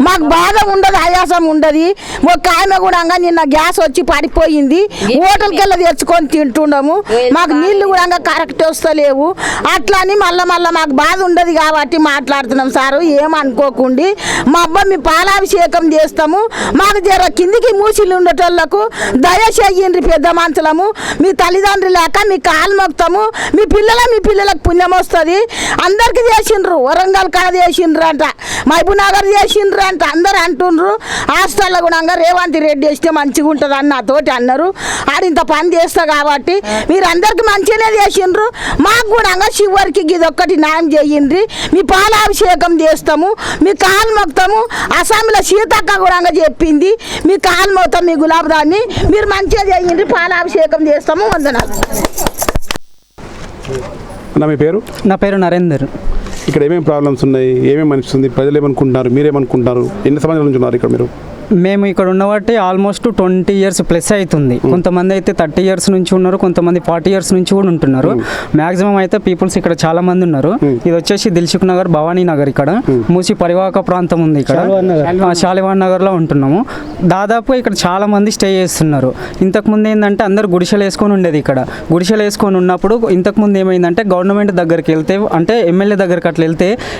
మాకు బాధ ఉండదు, ఆయాసం ఉండదు. ఒక ఆమె కూడా నిన్న గ్యాస్ వచ్చి పడిపోయింది. హోటల్కి వెళ్ళి తెచ్చుకొని తింటుండము. మాకు నీళ్లు కూడా కరెక్ట్ వస్తలేవు. అట్లా అని మళ్ళీ మాకు బాధ ఉండదు కాబట్టి మాట్లాడుతున్నాం సారు. ఏమనుకోకండి. మా అబ్బా మీ పాలాభిషేకం చేస్తాము. మాకు జర కిందికి మూసిలు ఉండేటోళ్లకు దయచేయండి. పెద్ద మనుషులము, మీ తల్లిదండ్రులు లేక మీ కాలు మొక్తాము. మీ పిల్లలకు పుణ్యం వస్తుంది. అందరికి చేసిండ్రు, వరంగల్ కాడ చేసిండ్రు అంట, మహబూబ్ నగర్ చేసిండ్రు అంట, అందరు అంటుండ్రు. హాస్టల్లో కూడా రేవంత్ రెడ్డి వేస్తే మంచిగా ఉంటుంది అని నాతోటి అన్నారు. ఆడింత పని చేస్తా కాబట్టి మీరు అందరికి మంచిగానే చేసిండ్రు. మాకు కూడా చివరికి ఇదొక్కటి న్యాయం చేయండి. మీ పాలాభిషేకం చేస్తాము, మీ కాలు మొక్తాము. అసెంబ్లీలో సీతక్క కూడా చెప్పింది, మీ కాలు మొత్తం మీ గులాబ్ దాన్ని మీరు మంచిగా చేయండి, పాలాభిషేకం చేస్తాము. వందనాలు. మీ పేరు? నా పేరు నరేందర్. ఇక్కడ ఏమేమి ప్రాబ్లమ్స్ ఉన్నాయి, ఏమేమి అనిపిస్తుంది, ప్రజలు ఏమనుకుంటున్నారు, మీరేమనుకుంటున్నారు, ఎన్ని సంవత్సరాల నుంచి ఉన్నారు ఇక్కడ మీరు? మేము ఇక్కడ ఉన్నవాటి ఆల్మోస్ట్ 20 years ప్లస్ అవుతుంది. కొంతమంది అయితే 30 years నుంచి ఉన్నారు, కొంతమంది 40 years నుంచి కూడా ఉంటున్నారు. మ్యాక్సిమం అయితే పీపుల్స్ ఇక్కడ చాలా మంది ఉన్నారు. ఇది వచ్చేసి దిల్సుఖ్ నగర్, భవానీ నగర్, ఇక్కడ మూసి పరివాహక ప్రాంతం ఉంది. ఇక్కడ శాలివాన్ నగర్లో ఉంటున్నాము. దాదాపు ఇక్కడ చాలా మంది స్టే చేస్తున్నారు. ఇంతకుముందు ఏంటంటే అందరు గుడిసెలు వేసుకొని ఉండేది. ఇక్కడ గుడిసెలు వేసుకొని ఉన్నప్పుడు ఇంతకుముందు ఏమైందంటే గవర్నమెంట్ దగ్గరికి వెళ్తే, అంటే ఎమ్మెల్యే దగ్గరికి అట్లా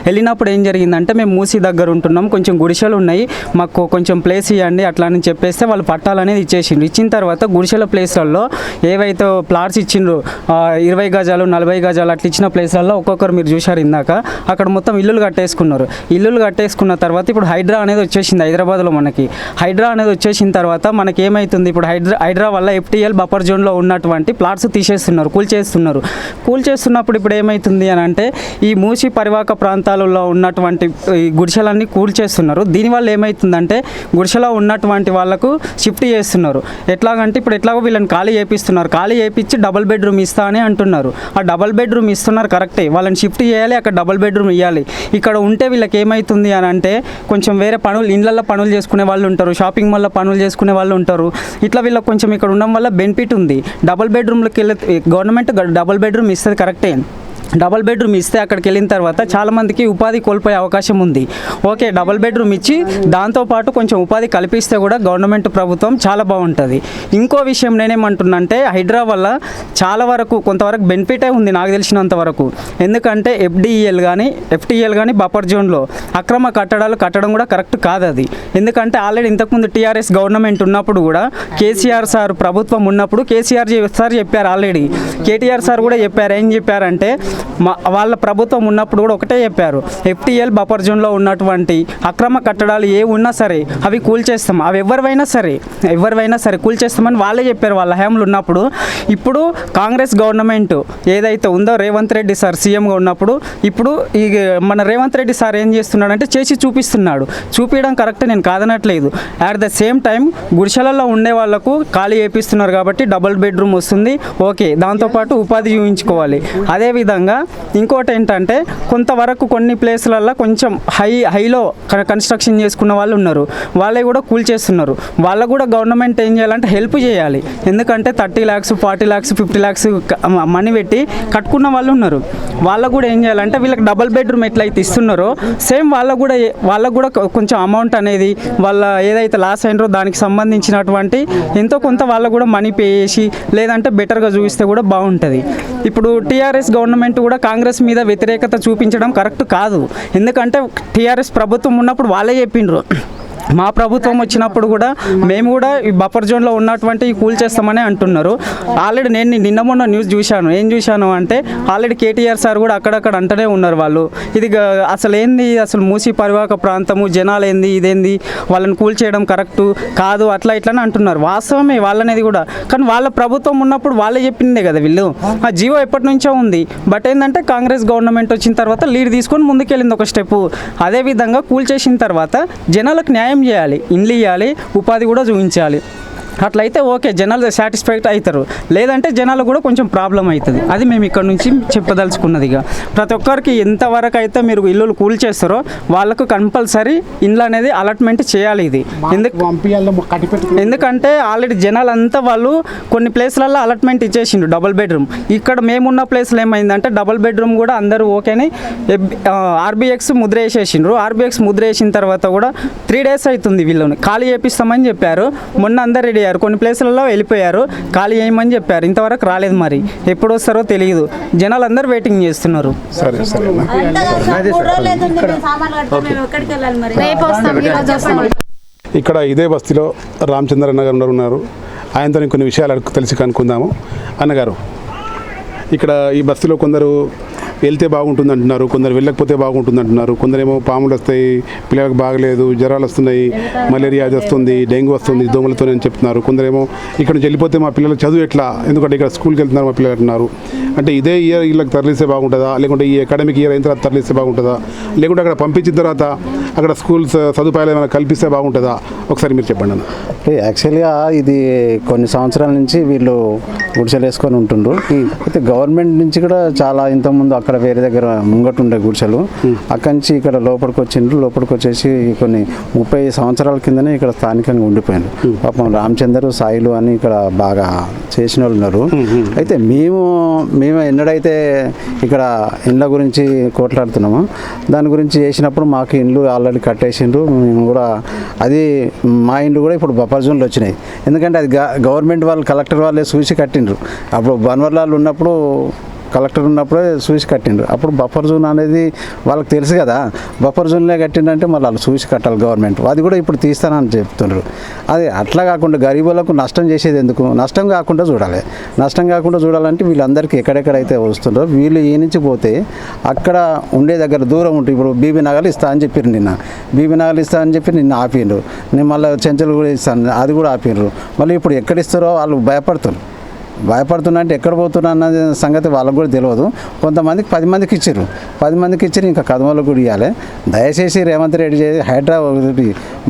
వెళ్ళినప్పుడు ఏం జరిగిందంటే మేము మూసి దగ్గర ఉంటున్నాం, కొంచెం గుడిసెలు ఉన్నాయి, మాకు కొంచెం ప్లేస్ ఇవ్వండి అట్లా అని చెప్పేస్తే వాళ్ళు పట్టాలు అనేది ఇచ్చేసిండ్రు. ఇచ్చిన తర్వాత గుడిసెల ప్లేస్లలో ఏవైతే ప్లాట్స్ ఇచ్చిండ్రు 20 గజాలు 40 గజాలు అట్లా ఇచ్చిన ప్లేస్లలో ఒక్కొక్కరు మీరు చూశారు ఇందాక, అక్కడ మొత్తం ఇల్లులు కట్టేసుకున్నారు. ఇల్లులు కట్టేసుకున్న తర్వాత ఇప్పుడు హైడ్రా అనేది వచ్చేసింది హైదరాబాద్లో. మనకి హైడ్రా అనేది వచ్చేసిన తర్వాత మనకి ఏమవుతుంది, ఇప్పుడు హైడ్రా వల్ల FTL బఫర్ జోన్లో ఉన్నటువంటి ప్లాట్స్ తీసేస్తున్నారు, కూల్చేస్తున్నప్పుడు ఇప్పుడు ఏమవుతుంది అని అంటే ఈ మూసి పరివాహక ప్రాంతాలలో ఉన్నటువంటి ఈ గుడిసెలన్నీ కూల్చేస్తున్నారు. దీనివల్ల ఏమవుతుందంటే గుడిసెలో ఉన్నటువంటి వాళ్ళకు షిఫ్ట్ చేస్తున్నారు. ఎట్లాగంటే ఇప్పుడు ఎట్లాగో వీళ్ళని ఖాళీ చేపిస్తున్నారు, ఖాళీ చేయించి డబుల్ బెడ్రూమ్ ఇస్తా అని అంటున్నారు. ఆ డబుల్ బెడ్రూమ్ ఇస్తున్నారు కరెక్టే, వాళ్ళని షిఫ్ట్ చేయాలి, అక్కడ డబుల్ బెడ్రూమ్ ఇవ్వాలి. ఇక్కడ ఉంటే వీళ్ళకి ఏమవుతుంది అని అంటే కొంచెం వేరే పనులు, ఇండ్లలో పనులు చేసుకునే వాళ్ళు ఉంటారు, షాపింగ్ మాల్లో పనులు చేసుకునే వాళ్ళు ఉంటారు. ఇట్లా వీళ్ళకి కొంచెం ఇక్కడ ఉండడం వల్ల బెనిఫిట్ ఉంది. డబుల్ బెడ్రూమ్లోకి వెళ్ళి గవర్నమెంట్ డబుల్ బెడ్రూమ్ ఇస్తుంది కరెక్టే. డబుల్ బెడ్రూమ్ ఇస్తే అక్కడికి వెళ్ళిన తర్వాత చాలామందికి ఉపాధి కోల్పోయే అవకాశం ఉంది. ఓకే, డబుల్ బెడ్రూమ్ ఇచ్చి దాంతోపాటు కొంచెం ఉపాధి కల్పిస్తే కూడా గవర్నమెంట్ ప్రభుత్వం చాలా బాగుంటుంది. ఇంకో విషయం నేనేమంటున్నా అంటే హైడ్రా వల్ల చాలా వరకు కొంతవరకు బెనిఫిటే ఉంది నాకు తెలిసినంత వరకు. ఎందుకంటే FTL కానీ బఫర్ జోన్లో అక్రమ కట్టడాలు కట్టడం కూడా కరెక్ట్ కాదు అది. ఎందుకంటే ఆల్రెడీ ఇంతకుముందు TRS గవర్నమెంట్ ఉన్నప్పుడు కూడా కేసీఆర్ సార్ ప్రభుత్వం ఉన్నప్పుడు కేసీఆర్ సార్ చెప్పారు, ఆల్రెడీ KTR సార్ కూడా చెప్పారు. ఏం చెప్పారంటే వాళ్ళ ప్రభుత్వం ఉన్నప్పుడు కూడా ఒకటే చెప్పారు, FTL బఫర్ జోన్లో ఉన్నటువంటి అక్రమ కట్టడాలు ఏ ఉన్నా సరే అవి కూల్చేస్తాం, అవి ఎవరివైనా సరే కూల్చేస్తామని వాళ్ళే చెప్పారు వాళ్ళ హయాంలో ఉన్నప్పుడు. ఇప్పుడు కాంగ్రెస్ గవర్నమెంట్ ఏదైతే ఉందో రేవంత్ రెడ్డి సార్ సీఎంగా ఉన్నప్పుడు, ఇప్పుడు ఈ మన రేవంత్ రెడ్డి సార్ ఏం చేస్తున్నాడంటే చేసి చూపించడం కరెక్ట్, నేను కాదనట్లేదు. అట్ ద సేమ్ టైం గుడిసెలలో ఉండే వాళ్ళకు ఖాళీ చేపిస్తున్నారు కాబట్టి డబుల్ బెడ్రూమ్ వస్తుంది, ఓకే, దాంతోపాటు ఉపాధి చూపించుకోవాలి. అదేవిధంగా ఇంకోటి ఏంటంటే కొంతవరకు కొన్ని ప్లేస్లలో కొంచెం హైలో కన్స్ట్రక్షన్ చేసుకున్న వాళ్ళు ఉన్నారు, వాళ్ళే కూడా కూల్చేస్తున్నారు. వాళ్ళకు కూడా గవర్నమెంట్ ఏం చేయాలంటే హెల్ప్ చేయాలి. ఎందుకంటే 30 lakhs 40 lakhs 50 lakhs మనీ పెట్టి కట్టుకున్న వాళ్ళు ఉన్నారు. వాళ్ళకు కూడా ఏం చేయాలంటే వీళ్ళకి డబుల్ బెడ్రూమ్ ఎట్లయితే ఇస్తున్నారో సేమ్ వాళ్ళకు కూడా కొంచెం అమౌంట్ అనేది వాళ్ళ ఏదైతే లాస్ అయినరో దానికి సంబంధించినటువంటి ఎంతో కొంత వాళ్ళకు కూడా మనీ పే చేసి లేదంటే బెటర్గా చూపిస్తే కూడా బాగుంటుంది. ఇప్పుడు TRS గవర్నమెంట్ కూడా కాంగ్రెస్ మీద వ్యతిరేకత చూపించడం కరెక్ట్ కాదు. ఎందుకంటే TRS ప్రభుత్వం ఉన్నప్పుడు వాళ్ళే చెప్పిండ్రు, మా ప్రభుత్వం వచ్చినప్పుడు కూడా మేము కూడా ఈ బఫర్ జోన్లో ఉన్నటువంటి కూల్చేస్తామని అంటున్నారు. ఆల్రెడీ నేను నిన్న మొన్న న్యూస్ చూశాను. ఏం చూశాను అంటే ఆల్రెడీ KTR సార్ కూడా అక్కడక్కడ అంటనే ఉన్నారు వాళ్ళు, ఇది అసలు మూసి పరివాహక ప్రాంతము, జనాలు ఏంది, ఇదేంది, వాళ్ళని కూల్చేయడం కరెక్టు కాదు అట్లా ఇట్లని అంటున్నారు. వాస్తవమే వాళ్ళనేది కూడా, కానీ వాళ్ళ ప్రభుత్వం ఉన్నప్పుడు వాళ్ళే చెప్పిందే కదా వీళ్ళు. ఆ జీవో ఎప్పటి నుంచో ఉంది, బట్ ఏంటంటే కాంగ్రెస్ గవర్నమెంట్ వచ్చిన తర్వాత లీడ్ తీసుకొని ముందుకెళ్ళింది ఒక స్టెప్. అదేవిధంగా కూల్చేసిన తర్వాత జనాలకు న్యాయం చేయాలి, ఇండ్లు ఇవ్వాలి, ఉపాధి కూడా చూపించాలి. అట్లయితే ఓకే, జనాలు సాటిస్ఫైడ్ అవుతారు. లేదంటే జనాలు కూడా కొంచెం ప్రాబ్లం అవుతుంది. అది మేము ఇక్కడ నుంచి చెప్పదలుచుకున్నది. ఇక ప్రతి ఒక్కరికి ఎంతవరకు అయితే మీరు ఇల్లులు కూల్చేస్తారో వాళ్ళకు కంపల్సరీ ఇండ్లు అనేది అలాట్మెంట్ చేయాలి. ఇది ఎందుకంటే ఆల్రెడీ జనాలంతా వాళ్ళు కొన్ని ప్లేస్లలో అలాట్మెంట్ ఇచ్చేసిండు డబుల్ బెడ్రూమ్. ఇక్కడ మేమున్న ప్లేస్లో ఏమైందంటే డబుల్ బెడ్రూమ్ కూడా అందరూ ఓకేని RBX ముద్ర వేసేసిండ్రు. RBX ముద్ర వేసిన తర్వాత కూడా 3 days అవుతుంది వీళ్ళని ఖాళీ చేపిస్తామని చెప్పారు. మొన్న అందరు రెడీ, కొన్ని ప్లేస్లలో వెళ్ళిపోయారు, ఖాళీ చేయమని చెప్పారు, ఇంతవరకు రాలేదు. మరి ఎప్పుడు వస్తారో తెలియదు, జనాలు అందరూ వెయిటింగ్ చేస్తున్నారు. సరే ఇక్కడ ఇదే బస్తీలో రామచంద్ర అన్న గారు ఉన్నారు. ఆయనతో కొన్ని విషయాలు తెలిసి కనుక్కుందాము. అన్నగారు, ఇక్కడ ఈ బస్తీలో కొందరు వెళ్తే బాగుంటుంది అంటున్నారు, కొందరు వెళ్ళకపోతే బాగుంటుంది అంటున్నారు, కొందరేమో పాములు వస్తాయి, పిల్లలకు బాగలేదు, జ్వరాలు వస్తున్నాయి, మలేరియా వస్తుంది, డెంగ్యూ వస్తుంది దోమలతో అని చెప్తున్నారు. కొందరేమో ఇక్కడ నుంచి వెళ్ళిపోతే మా పిల్లల చదువు ఎట్లా, ఎందుకంటే ఇక్కడ స్కూల్కి వెళ్తున్నారు మా పిల్లలు అంటున్నారు. అంటే ఇదే ఇయర్ వీళ్ళకి తరలిస్తే బాగుంటుందా, లేకుంటే ఈ అకాడమిక్ ఇయర్ అయిన తర్వాత తరలిస్తే బాగుంటుందా, లేకుంటే అక్కడ పంపించిన తర్వాత అక్కడ స్కూల్స్ సదుపాయాలు ఏమైనా కల్పిస్తే బాగుంటుందా, ఒకసారి మీరు చెప్పండి అన్న. యాక్చువల్గా ఇది కొన్ని సంవత్సరాల నుంచి వీళ్ళు గుడిసెలు వేసుకొని ఉంటుండ్రు. అయితే గవర్నమెంట్ నుంచి కూడా చాలా ఇంతకుముందు అక్కడ వేరే దగ్గర ముంగట ఉండే గుడిసెలు అక్కడి నుంచి ఇక్కడ లోపలికి వచ్చిండ్రు. లోపలికి వచ్చేసి కొన్ని 30 సంవత్సరాల కిందనే ఇక్కడ స్థానికంగా ఉండిపోయారు. పాపం రామచందర్ సాయిలు అని ఇక్కడ బాగా చేసిన వాళ్ళు ఉన్నారు. అయితే మేము ఎన్నడైతే ఇక్కడ ఇండ్ల గురించి కోట్లాడుతున్నామో దాని గురించి చేసినప్పుడు మాకు ఇండ్లు ఆల్రెడీ కట్టేసిండ్రు. మేము కూడా అది మా ఇండ్లు కూడా ఇప్పుడు బఫర్ జోన్లు వచ్చినాయి. ఎందుకంటే అది గవర్నమెంట్ వాళ్ళు కలెక్టర్ వాళ్ళే చూసి కట్టిండ్రు. అప్పుడు బన్వర్లాల్ ఉన్నప్పుడు కలెక్టర్ ఉన్నప్పుడే చూసి కట్టిండ్రు. అప్పుడు బఫర్ జోన్ అనేది వాళ్ళకి తెలుసు కదా, బఫర్ జోన్లే కట్టిండంటే మళ్ళీ వాళ్ళు చూసి కట్టాలి గవర్నమెంట్. అది కూడా ఇప్పుడు తీస్తానని చెప్తున్నారు. అది అట్లా కాకుండా గరీబులకు నష్టం చేసేది ఎందుకు, నష్టం కాకుండా చూడాలి. నష్టం కాకుండా చూడాలంటే వీళ్ళందరికీ ఎక్కడెక్కడైతే వస్తుందో వీళ్ళు ఈ నుంచి పోతే అక్కడ ఉండే దగ్గర దూరం ఉంటుంది. ఇప్పుడు బీబీ నగలు ఇస్తా అని చెప్పారు, నిన్న బీబీ నగలు ఇస్తా అని చెప్పి నిన్న ఆపిండ్రు. నేను మళ్ళీ చెంచలు కూడా ఇస్తాను, అది కూడా ఆపిండ్రు. మళ్ళీ ఇప్పుడు ఎక్కడ ఇస్తారో వాళ్ళు భయపడుతున్నా అంటే ఎక్కడ పోతున్నా అన్నది సంగతి వాళ్ళకు కూడా తెలియదు. కొంతమందికి 10 మందికి ఇచ్చారు, 10 మందికి ఇచ్చారు, ఇంకా కదమలకు కూడా ఇవ్వాలి. దయచేసి రేవంత్ రెడ్డి చేసి హైదరాబాద్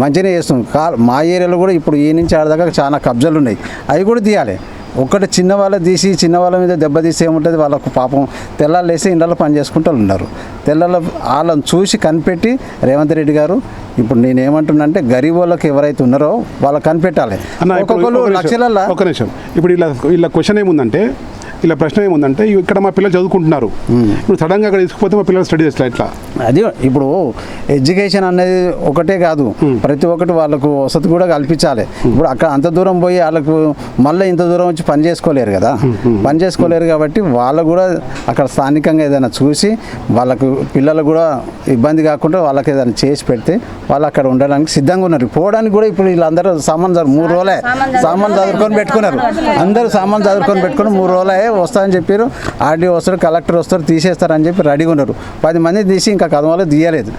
మంచిగానే చేస్తుంది. మా ఏరియాలో కూడా ఇప్పుడు ఈ నుంచి ఆడదాకా చాలా కబ్జాలు ఉన్నాయి, అవి కూడా తీయాలి. ఒకటి చిన్న వాళ్ళ తీసి చిన్న వాళ్ళ మీద దెబ్బ తీసి ఏముంటుంది, వాళ్ళకు పాపం తెల్లాలు వేసి ఇండ్లలో పని చేసుకుంటూ ఉన్నారు. తెల్లాల వాళ్ళని చూసి కనిపెట్టి రేవంత్ రెడ్డి గారు ఇప్పుడు నేనేమంటున్నా అంటే గరీబ్ వాళ్ళకి ఎవరైతే ఉన్నారో వాళ్ళకి కనిపెట్టాలి. ఒక్కొక్కరు లక్షల ఒక నిమిషం. ఇప్పుడు ఇలా క్వశ్చన్ ఏముందంటే, ఇలా ప్రశ్న ఏముందంటే, ఇక్కడ మా పిల్లలు చదువుకుంటున్నారు, ఇప్పుడు సడన్గా అక్కడ తీసుకుపోతే మా పిల్లలు స్టడీ చేస్తారు ఎట్లా? అది ఇప్పుడు ఎడ్యుకేషన్ అనేది ఒకటే కాదు, ప్రతి ఒక్కటి వాళ్ళకు వసతి కూడా కల్పించాలి. ఇప్పుడు అక్కడ అంత దూరం పోయి వాళ్ళకు మళ్ళీ ఇంత దూరం వచ్చి పని చేసుకోలేరు కదా, పని చేసుకోలేరు కాబట్టి వాళ్ళకు కూడా అక్కడ స్థానికంగా ఏదైనా చూసి వాళ్ళకు పిల్లలకు కూడా ఇబ్బంది కాకుండా వాళ్ళకి ఏదైనా చేసి పెడితే వాళ్ళు అక్కడ ఉండడానికి సిద్ధంగా ఉన్నారు. పోవడానికి కూడా ఇప్పుడు వీళ్ళందరూ సామాన్ 3 రోజులే సామాన్ చదువుకొని పెట్టుకున్నారు. అందరూ సామాన్ చదువుకొని పెట్టుకుని 3 రోజులే వస్తారని చెప్పారు. ఆర్డీ వస్తారు, కలెక్టర్ వస్తారు, తీసేస్తారని చెప్పి రెడీగా ఉన్నారు. 10 మంది తీసి ఇంకా కదమలో తీయలేదు.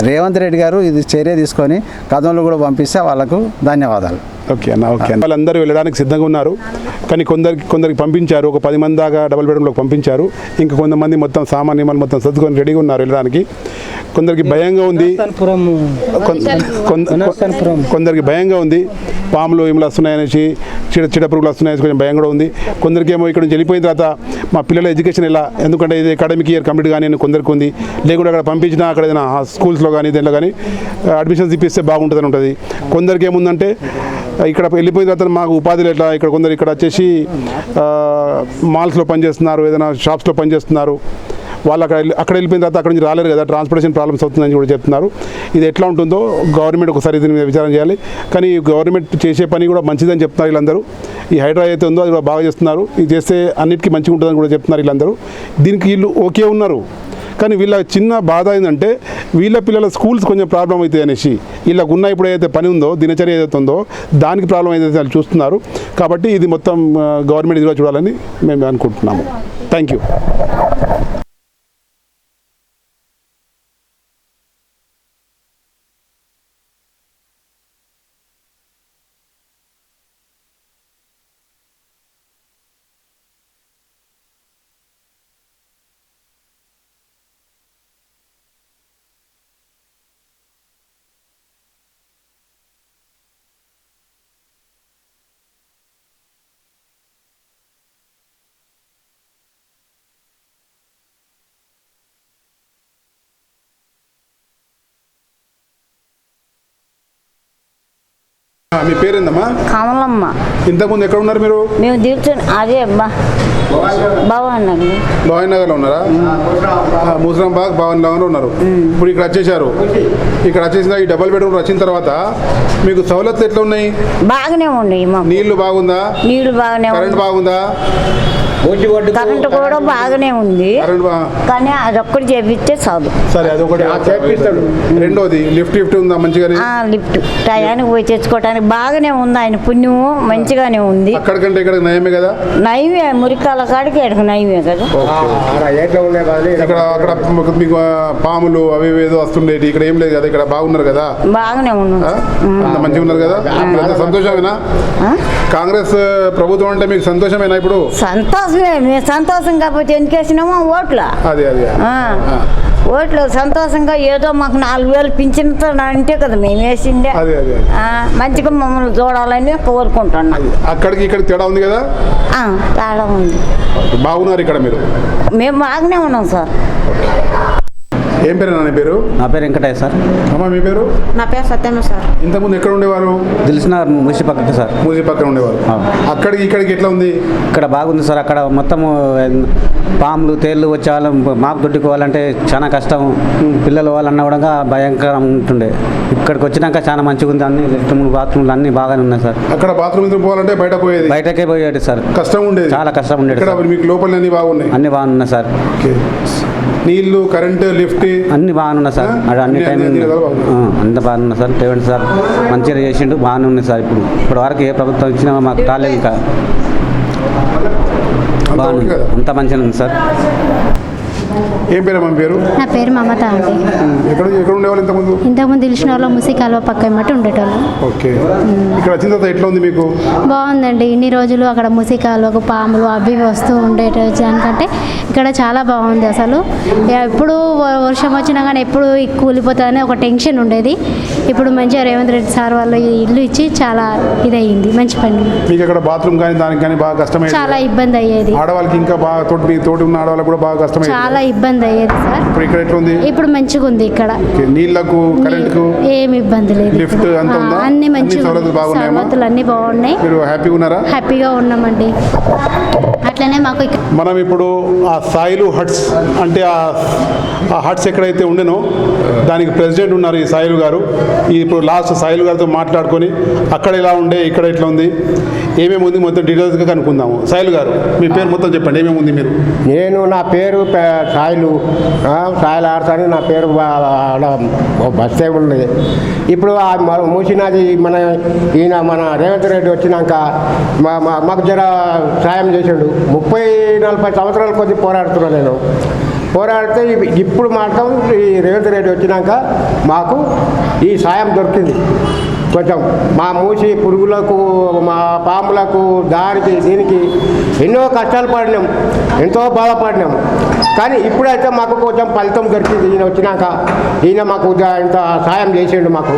రేవంత్ రెడ్డి గారు ఇది చర్య తీసుకొని కదమలు కూడా పంపిస్తే వాళ్ళకు ధన్యవాదాలు. ఓకే అన్న, ఓకే. వాళ్ళందరూ వెళ్ళడానికి సిద్ధంగా ఉన్నారు, కానీ కొందరికి పంపించారు. ఒక 10 మంది దాకా డబుల్ బెడ్రూమ్లోకి పంపించారు. ఇంకా కొంతమంది మొత్తం సామాన్యమాలు మొత్తం సర్దుకొని రెడీగా ఉన్నారు వెళ్ళడానికి. కొందరికి భయంగా ఉంది, కొందరికి భయంగా ఉంది, పాములు ఏములు వస్తున్నాయనేసి, చిడపురుగులు వస్తున్నాయని కొంచెం భయం కూడా ఉంది. కొందరికి ఏమో ఇక్కడ నుంచి వెళ్ళిపోయిన తర్వాత మా పిల్లల ఎడ్యుకేషన్ ఎలా, ఎందుకంటే ఇది అకాడమిక్ ఇయర్ కంప్లీట్ కానీ కొందరికి ఉంది, లేకుంటే అక్కడ పంపించినా అక్కడ ఏదైనా స్కూల్స్లో కానీ దీంట్లో కానీ అడ్మిషన్స్ ఇప్పిస్తే బాగుంటుందని ఉంటుంది. కొందరికి ఏముందంటే ఇక్కడ వెళ్ళిపోయిన తర్వాత మాకు ఉపాధులు ఎట్లా, ఇక్కడ కొందరు ఇక్కడ వచ్చేసి మాల్స్లో పనిచేస్తున్నారు, ఏదైనా షాప్స్లో పనిచేస్తున్నారు, వాళ్ళు అక్కడ వెళ్ళిపోయిన తర్వాత అక్కడ నుంచి రాలేరు కదా, ట్రాన్స్పోర్టేషన్ ప్రాబ్లమ్స్ అవుతుందని కూడా చెప్తున్నారు. ఇది ఎట్లా ఉంటుందో గవర్నమెంట్ ఒకసారి దీని మీద విచారణ చేయాలి. కానీ గవర్నమెంట్ చేసే పని కూడా మంచిదని చెప్తున్నారు వీళ్ళందరూ. ఈ హైడ్రా అయితే ఉందో అది కూడా బాగా చేస్తున్నారు, ఇది చేస్తే అన్నిటికీ మంచిగా ఉంటుందని కూడా చెప్తున్నారు వీళ్ళందరూ. దీనికి వీళ్ళు ఓకే ఉన్నారు, కానీ వీళ్ళ చిన్న బాధ ఏంటంటే వీళ్ళ పిల్లల స్కూల్స్ కొంచెం ప్రాబ్లం అవుతాయి అనేసి, వీళ్ళకు ఉన్న ఇప్పుడు ఏదైతే పని ఉందో, దినచర్య ఏదైతే ఉందో దానికి ప్రాబ్లం ఏదైతే వాళ్ళు చూస్తున్నారు. కాబట్టి ఇది మొత్తం గవర్నమెంట్ ఇదిగా చూడాలని మేము అనుకుంటున్నాము. Thank you. మీ పేరేందమ్మా? కమలమ్మ. ఇంతకుముందు ఎక్కడ ఉన్నారు మీరు? మేము తీర్చండి అదే భవన్ నగర్లో ఉన్నారా? ముస్లింబాగ్ భవన్ నగర్లో ఉన్నారు. ఇప్పుడు ఇక్కడ వచ్చేసారు. ఇక్కడ వచ్చేసిన ఈ డబుల్ బెడ్రూమ్ వచ్చిన తర్వాత మీకు సౌలతులు ఎట్లా ఉన్నాయి? బాగానే ఉన్నాయి. నీళ్లు బాగుందా? నీళ్లు బాగానే, కరెంట్ బాగుందా? కరెంటు కూడా బాగానే ఉంది, కానీ అదొక్కటి చేపిస్తే చాలు. సరే అదొకటి చేపిస్తాడు. రెండోది లిఫ్ట్ ఉందా మంచిగా? లిఫ్ట్ టయానికి పోయి తెచ్చుకోవటానికి బాగానే ఉంది, ఆయన పుణ్యము మంచిగానే ఉంది. అక్కడికంటే ఇక్కడ నయమే కదా? నయమే, మురికాల కాడికి ఎక్కడికి నయమే కదా. ఇక్కడ అక్కడ మీకు పాములు అవి ఏదో వస్తుండేటి, ఇక్కడ ఏం లేదు కదా, ఇక్కడ బాగున్నారు కదా? బాగానే ఉన్నారు, మంచిగా ఉన్నారు కదా? సంతోషమేనా? కాంగ్రెస్ ప్రభుత్వం అంటే మీకు సంతోషమేనా? ఇప్పుడు సంతోషమే, మేము సంతోషం కాకపోతే ఎందుకు వేసినామో ఓట్లు. అదే ఓట్లు సంతోషంగా ఏదో మాకు 4,000 పింఛన్తో అంటే కదా మేము వేసిందే. మంచిగా మమ్మల్ని చూడాలని కోరుకుంటున్నాం. అక్కడికి ఇక్కడ తేడా ఉంది కదా? తేడా ఉంది. బాగున్నారు ఇక్కడ మీరు? మేము బాగానే ఉన్నాం సార్. ఏం పేరు నాన్న పేరు? నా పేరు వెంకటయ్య సార్. అమ్మ మీ పేరు? నా పేరు సత్యమ్మ సార్. ఇంతకుముందు ఎక్కడ ఉండేవారు? దిల్సుఖ్నగర్ మూసి పక్కకి సార్. మూసి పక్కన ఉండేవారు. అక్కడికి ఇక్కడికి ఎట్లా ఉంది? ఇక్కడ బాగుంది సార్. అక్కడ మొత్తము పాములు తేళ్ళు వచ్చే వాళ్ళు మాపు దొడ్డుకోవాలంటే చాలా కష్టం, పిల్లలు వాళ్ళన్న కూడా భయంకరం ఉంటుండే. ఇక్కడికి వచ్చినాక చాలా మంచిగా ఉంది, అన్ని లెఫ్ట్రూమ్లు బాత్రూమ్లు అన్ని బాగానే ఉన్నాయి సార్. అక్కడ బాత్రూమ్ పోవాలంటే బయటకే పోయేది సార్. కష్టం ఉండేది, చాలా కష్టం ఉండేది. మీకు లోపల అన్ని బాగున్నాయి? అన్ని బాగున్నాయి సార్. నీళ్లు, కరెంటు, లిఫ్ట్ అన్ని బాగానే సార్. అన్ని టైం అంత బాగున్నా సార్. రేవంత్ సార్ మంచిగా చేసిండు, బాగానే ఉన్నాయి సార్. ఇప్పుడు వరకు ఏ ప్రభుత్వం ఇచ్చినా మాకు కాలేదు, ఇంకా బాగుంది, అంత మంచిగా ఉంది సార్. ఏం పేరు మన పేరు? నా పేరు మమత అండి. ఎక్కడ ఉండేవాళ్ళు ఇంతకుముందు? ఇంతకుముందు దిల్సుఖ్నగర్లో ముసి కాలువ పక్క ఏమంటే ఉండేటోళ్ళు. ఓకే. ఇక్కడ వచ్చిన తర్వాత ఎట్లా ఉంది మీకు? బాగుందండి. ఇన్ని రోజులు అక్కడ ముసి కాలువకు పాములు అవి వస్తూ ఉండేదానికంటే ఇక్కడ చాలా బాగుంది అసలు. ఎప్పుడు వర్షం వచ్చినా కానీ ఎప్పుడు కూలిపోతుందని ఒక టెన్షన్ ఉండేది. ఇప్పుడు మంచిగా రేవంత్ రెడ్డి సార్ వాళ్ళు ఇల్లు ఇచ్చి చాలా ఇదయ్యింది, మంచి పని. మీకు అక్కడ బాత్రూమ్ కానీ దానికి కానీ బాగా కష్టమైంది? చాలా ఇబ్బంది అయ్యేది. ఆడవాళ్ళకి ఇంకా బాగా తోటి ఉన్న ఆడవాళ్ళకి కూడా బాగా కష్టమైంది, చాలా ఇబ్బంది అయ్యేది సార్. ఇప్పుడు ఇక్కడ ఎట్లా ఉంది? ఇప్పుడు మంచిగా ఉంది. ఇక్కడ నీళ్లకు, కరెంటుకు ఏమి ఇబ్బంది లేదు. లిఫ్ట్ అంతా ఉందా? అన్ని మంచిగా, సౌలతులు అన్ని బాగున్నాయి. మీరు హ్యాపీగా ఉన్నారా? హ్యాపీగా ఉన్నామండి. అట్లనే మాకు మనం ఇప్పుడు ఆ సాయిలు హట్స్ అంటే ఆ హట్స్ ఎక్కడైతే ఉండేనో దానికి ప్రెసిడెంట్ ఉన్నారు ఈ సాయిలు గారు. ఇప్పుడు లాస్ట్ సాయిలు గారితో మాట్లాడుకొని అక్కడ ఎలా ఉండే, ఇక్కడ ఎట్లా ఉంది, ఏమేమి ఉంది మొత్తం డీటెయిల్స్గా కనుక్కుందాము. సాయిలు గారు మీ పేరు మొత్తం చెప్పండి, ఏమేమి ఉంది మీరు? నా పేరు సాయిలు ఆడతాను. నా పేరు బస్తే ఉంది. ఇప్పుడు మూసినది మన రేవంత్ రెడ్డి వచ్చినాక మాకు జర సాయం చేసాడు. 30-40 సంవత్సరాల కొద్ది పోరాడుతున్నాను నేను. పోరాడితే ఇప్పుడు మాత్రం ఈ రేవంత్ రెడ్డి వచ్చినాక మాకు ఈ సాయం దొరికింది. కొంచెం మా మూసి పురుగులకు, మా పాములకు, దానికి దీనికి ఎన్నో కష్టాలు పడినాం, ఎంతో బాధపడినాం. కానీ ఇప్పుడైతే మాకు కొంచెం ఫలితం దొరికింది. ఈయన వచ్చినాక ఈయన మాకు ఇంత సాయం చేసిండు మాకు.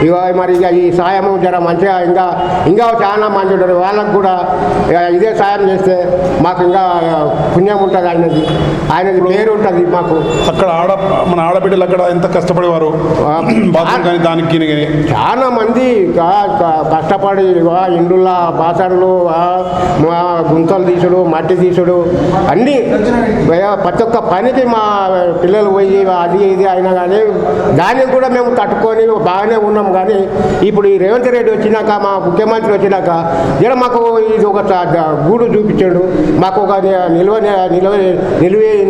ఇక మరి ఇక ఈ సాయము జర మంచిగా ఇంకా చాలా మంచి ఉంటారు. వాళ్ళకు కూడా ఇదే సాయం చేస్తే మాకు ఇంకా పుణ్యం ఉంటుంది. ఆయనది పేరు ఉంటుంది మాకు. అక్కడ మన ఆడబిడ్డలు అక్కడ ఎంత కష్టపడేవారు దానికి చాలా మంది కష్టపడి ఇండ్ల బాసడలు, గుంతలు తీసుడు, మట్టి తీసుడు, అన్నీ ప్రతి ఒక్క పనికి మా పిల్లలు పోయి అది ఇది అయినా కానీ దానికి కూడా మేము తట్టుకొని బాగానే ఉన్నాం. కానీ ఇప్పుడు ఈ రేవంత్ రెడ్డి వచ్చినాక, మా ముఖ్యమంత్రి వచ్చినాక జర మాకు ఇది ఒక గూడు చూపించాడు. మాకు ఒక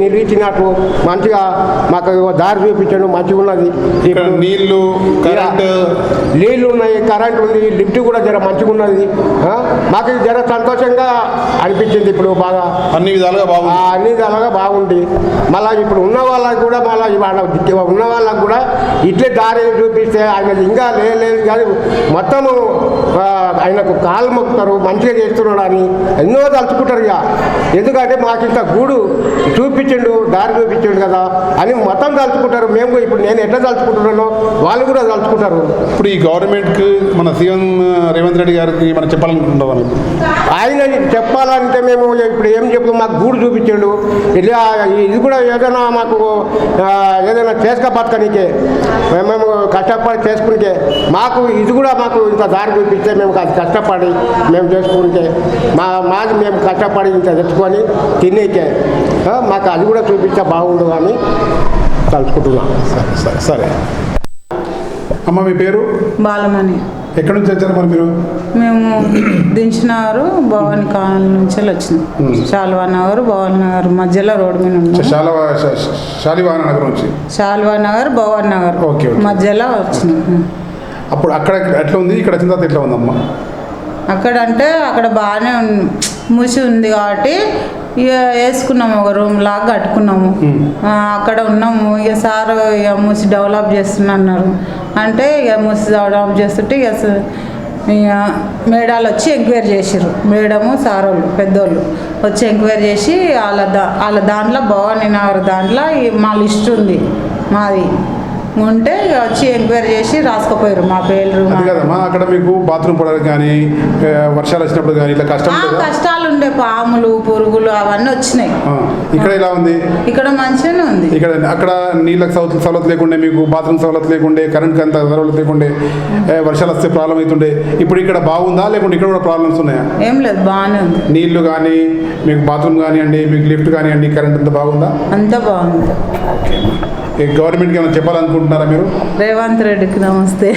నిలిచినట్టు మంచిగా మాకు దారి చూపించాడు, మంచిగా ఉన్నది. ఇక్కడ నీళ్లు ఉన్నాయి, కరెంట్ ఉంది, లిఫ్ట్ కూడా జర మంచిగా ఉన్నది. మాకు జర సంతోషంగా అనిపించింది. ఇప్పుడు బాగా అన్ని విధాలుగా బాగుంది. మళ్ళీ ఇప్పుడు ఉన్న వాళ్ళకి కూడా ఉన్న వాళ్ళకి కూడా ఇట్లే దారి చూపిస్తే ఆయన ఇంకా లేదు కానీ మొత్తము ఆయనకు కాలు మొక్కుతారు, మంచిగా చేస్తున్నాడు అని ఎన్నో తలుచుకుంటారు. ఇక ఎందుకంటే మాకు ఇంత గూడు చూపించిండు, దారి చూపించిండు కదా అని మొత్తం తలుచుకుంటారు. మేము ఇప్పుడు నేను ఎట్లా తలుచుకుంటున్నానో వాళ్ళు కూడా తలుచుకుంటారు. ఇప్పుడు ఈ గవర్నమెంట్కి మన సీఎం రేవంత్ రెడ్డి గారికి మనం చెప్పాలనుకుంటున్నాం. ఆయన చెప్పాలంటే మేము ఇప్పుడు ఏం చెప్తాం, మాకు గూడు చూపించాడు. ఇలా ఇది కూడా ఏదైనా మాకు ఏదైనా చేసుక బతకనికే మేము కష్టపడి చేసుకుంటే మాకు ఇది కూడా మాకు ఇంత దారి చూపిస్తే మేము కష్టపడి మేము చేసుకుంటే మాది మేము కష్టపడి ఇంత తెచ్చుకొని తినేకే మాకు అది కూడా చూపిస్తే బాగుండు అని తలుచుకుంటున్నాం. సరే. అమ్మ మీ పేరు? బాలమణి. ఎక్కడి నుంచి వచ్చారు మరి మీరు? మేము దించినారు భవానీ కాలనీ నుంచి వచ్చినాం. శాల్వా నగర్ భవానీ నగర్ మధ్యలో రోడ్డు మీద ఉన్నాం. శాలివాహన నగర్ నుంచి శాల్వా నగర్ భవానీ నగర్ మధ్యలో వచ్చినాం. అప్పుడు అక్కడ ఎట్లా ఉంది, ఇక్కడ వచ్చిన తర్వాత ఎట్లా ఉందమ్మా? అక్కడ అంటే అక్కడ బాగానే మూసి ఉంది కాబట్టి ఇక వేసుకున్నాము, ఒక రూమ్ లాగా కట్టుకున్నాము. అక్కడ ఉన్నాము. ఇక సార్ ఇక మూసి డెవలప్ చేస్తున్నా అన్నారు. అంటే ఇక మూసి డెవలప్ చేస్తుంటే ఇక మేడాలు వచ్చి ఎంక్వైరీ చేసారు. మేడము సార్ వాళ్ళు పెద్దోళ్ళు వచ్చి ఎంక్వైరీ చేసి వాళ్ళ దాంట్లో భవానీ నగర్ దాంట్లో మా లిస్ట్ ఉంది మాది ఉంటే వచ్చి ఎంక్వైరీ చేసి రాసుకుపోయారు మా పేర్లు. కదమ్మా అక్కడ మీకు బాత్రూమ్ పడడానికి కానీ వర్షాలు వచ్చినప్పుడు కానీ ఇట్లా కష్టాలు ఉండే, పాములు పురుగులు అవన్నీ వచ్చినాయి. ఇక్కడ ఎలా ఉంది? ఇక్కడ మంచిగానే ఉంది. ఇక్కడ అక్కడ నీళ్ళకి సవలత్ లేకుండే, మీకు బాత్రూమ్ సవలత్ లేకుండే, కరెంట్ అంత సవలత్ లేకుండే, వర్షాలు వస్తే ప్రాబ్లం అవుతుండే. ఇప్పుడు ఇక్కడ బాగుందా లేకుంటే ఇక్కడ కూడా ప్రాబ్లమ్స్ ఉన్నాయా? ఏం లేదు, బాగానే ఉంది. నీళ్లు కానీ మీకు బాత్రూమ్ కానివ్వండి, మీకు లిఫ్ట్ కానివ్వండి, కరెంట్ అంతా బాగుందా? అంతా బాగుంది. గవర్నమెంట్కి ఏమైనా చెప్పాలనుకుంటున్నారా మీరు? రేవంత్ రెడ్డికి నమస్తే.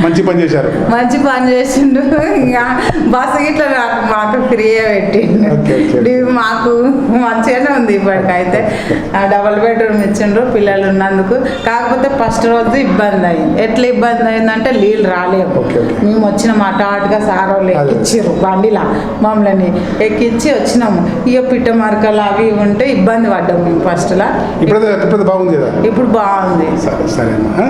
మంచి పని చేశారు. మంచి పని చేసిండు. ఇంకా బస్సు గిట్లా మాకు ఫ్రీగా పెట్టిండు. మాకు మంచిగానే ఉంది. ఇప్పటికైతే డబుల్ బెడ్రూమ్ ఇచ్చిండ్రు పిల్లలు ఉన్నందుకు. కాకపోతే ఫస్ట్ రోజు ఇబ్బంది అయింది. ఎట్లా ఇబ్బంది అయిందంటే నీళ్ళు రాలేవు. మేము వచ్చినాము అటాటుగా సార్ వాళ్ళు ఎక్కించారు బండిలా మమ్మల్ని ఎక్కించి వచ్చినాము. ఇక పిట్ట మరకలు అవి ఉంటే ఇబ్బంది పడ్డాము మేము ఫస్ట్లా. ఇప్పుడు బాగుంది కదా? ఇప్పుడు బాగుంది. సరే అమ్మా.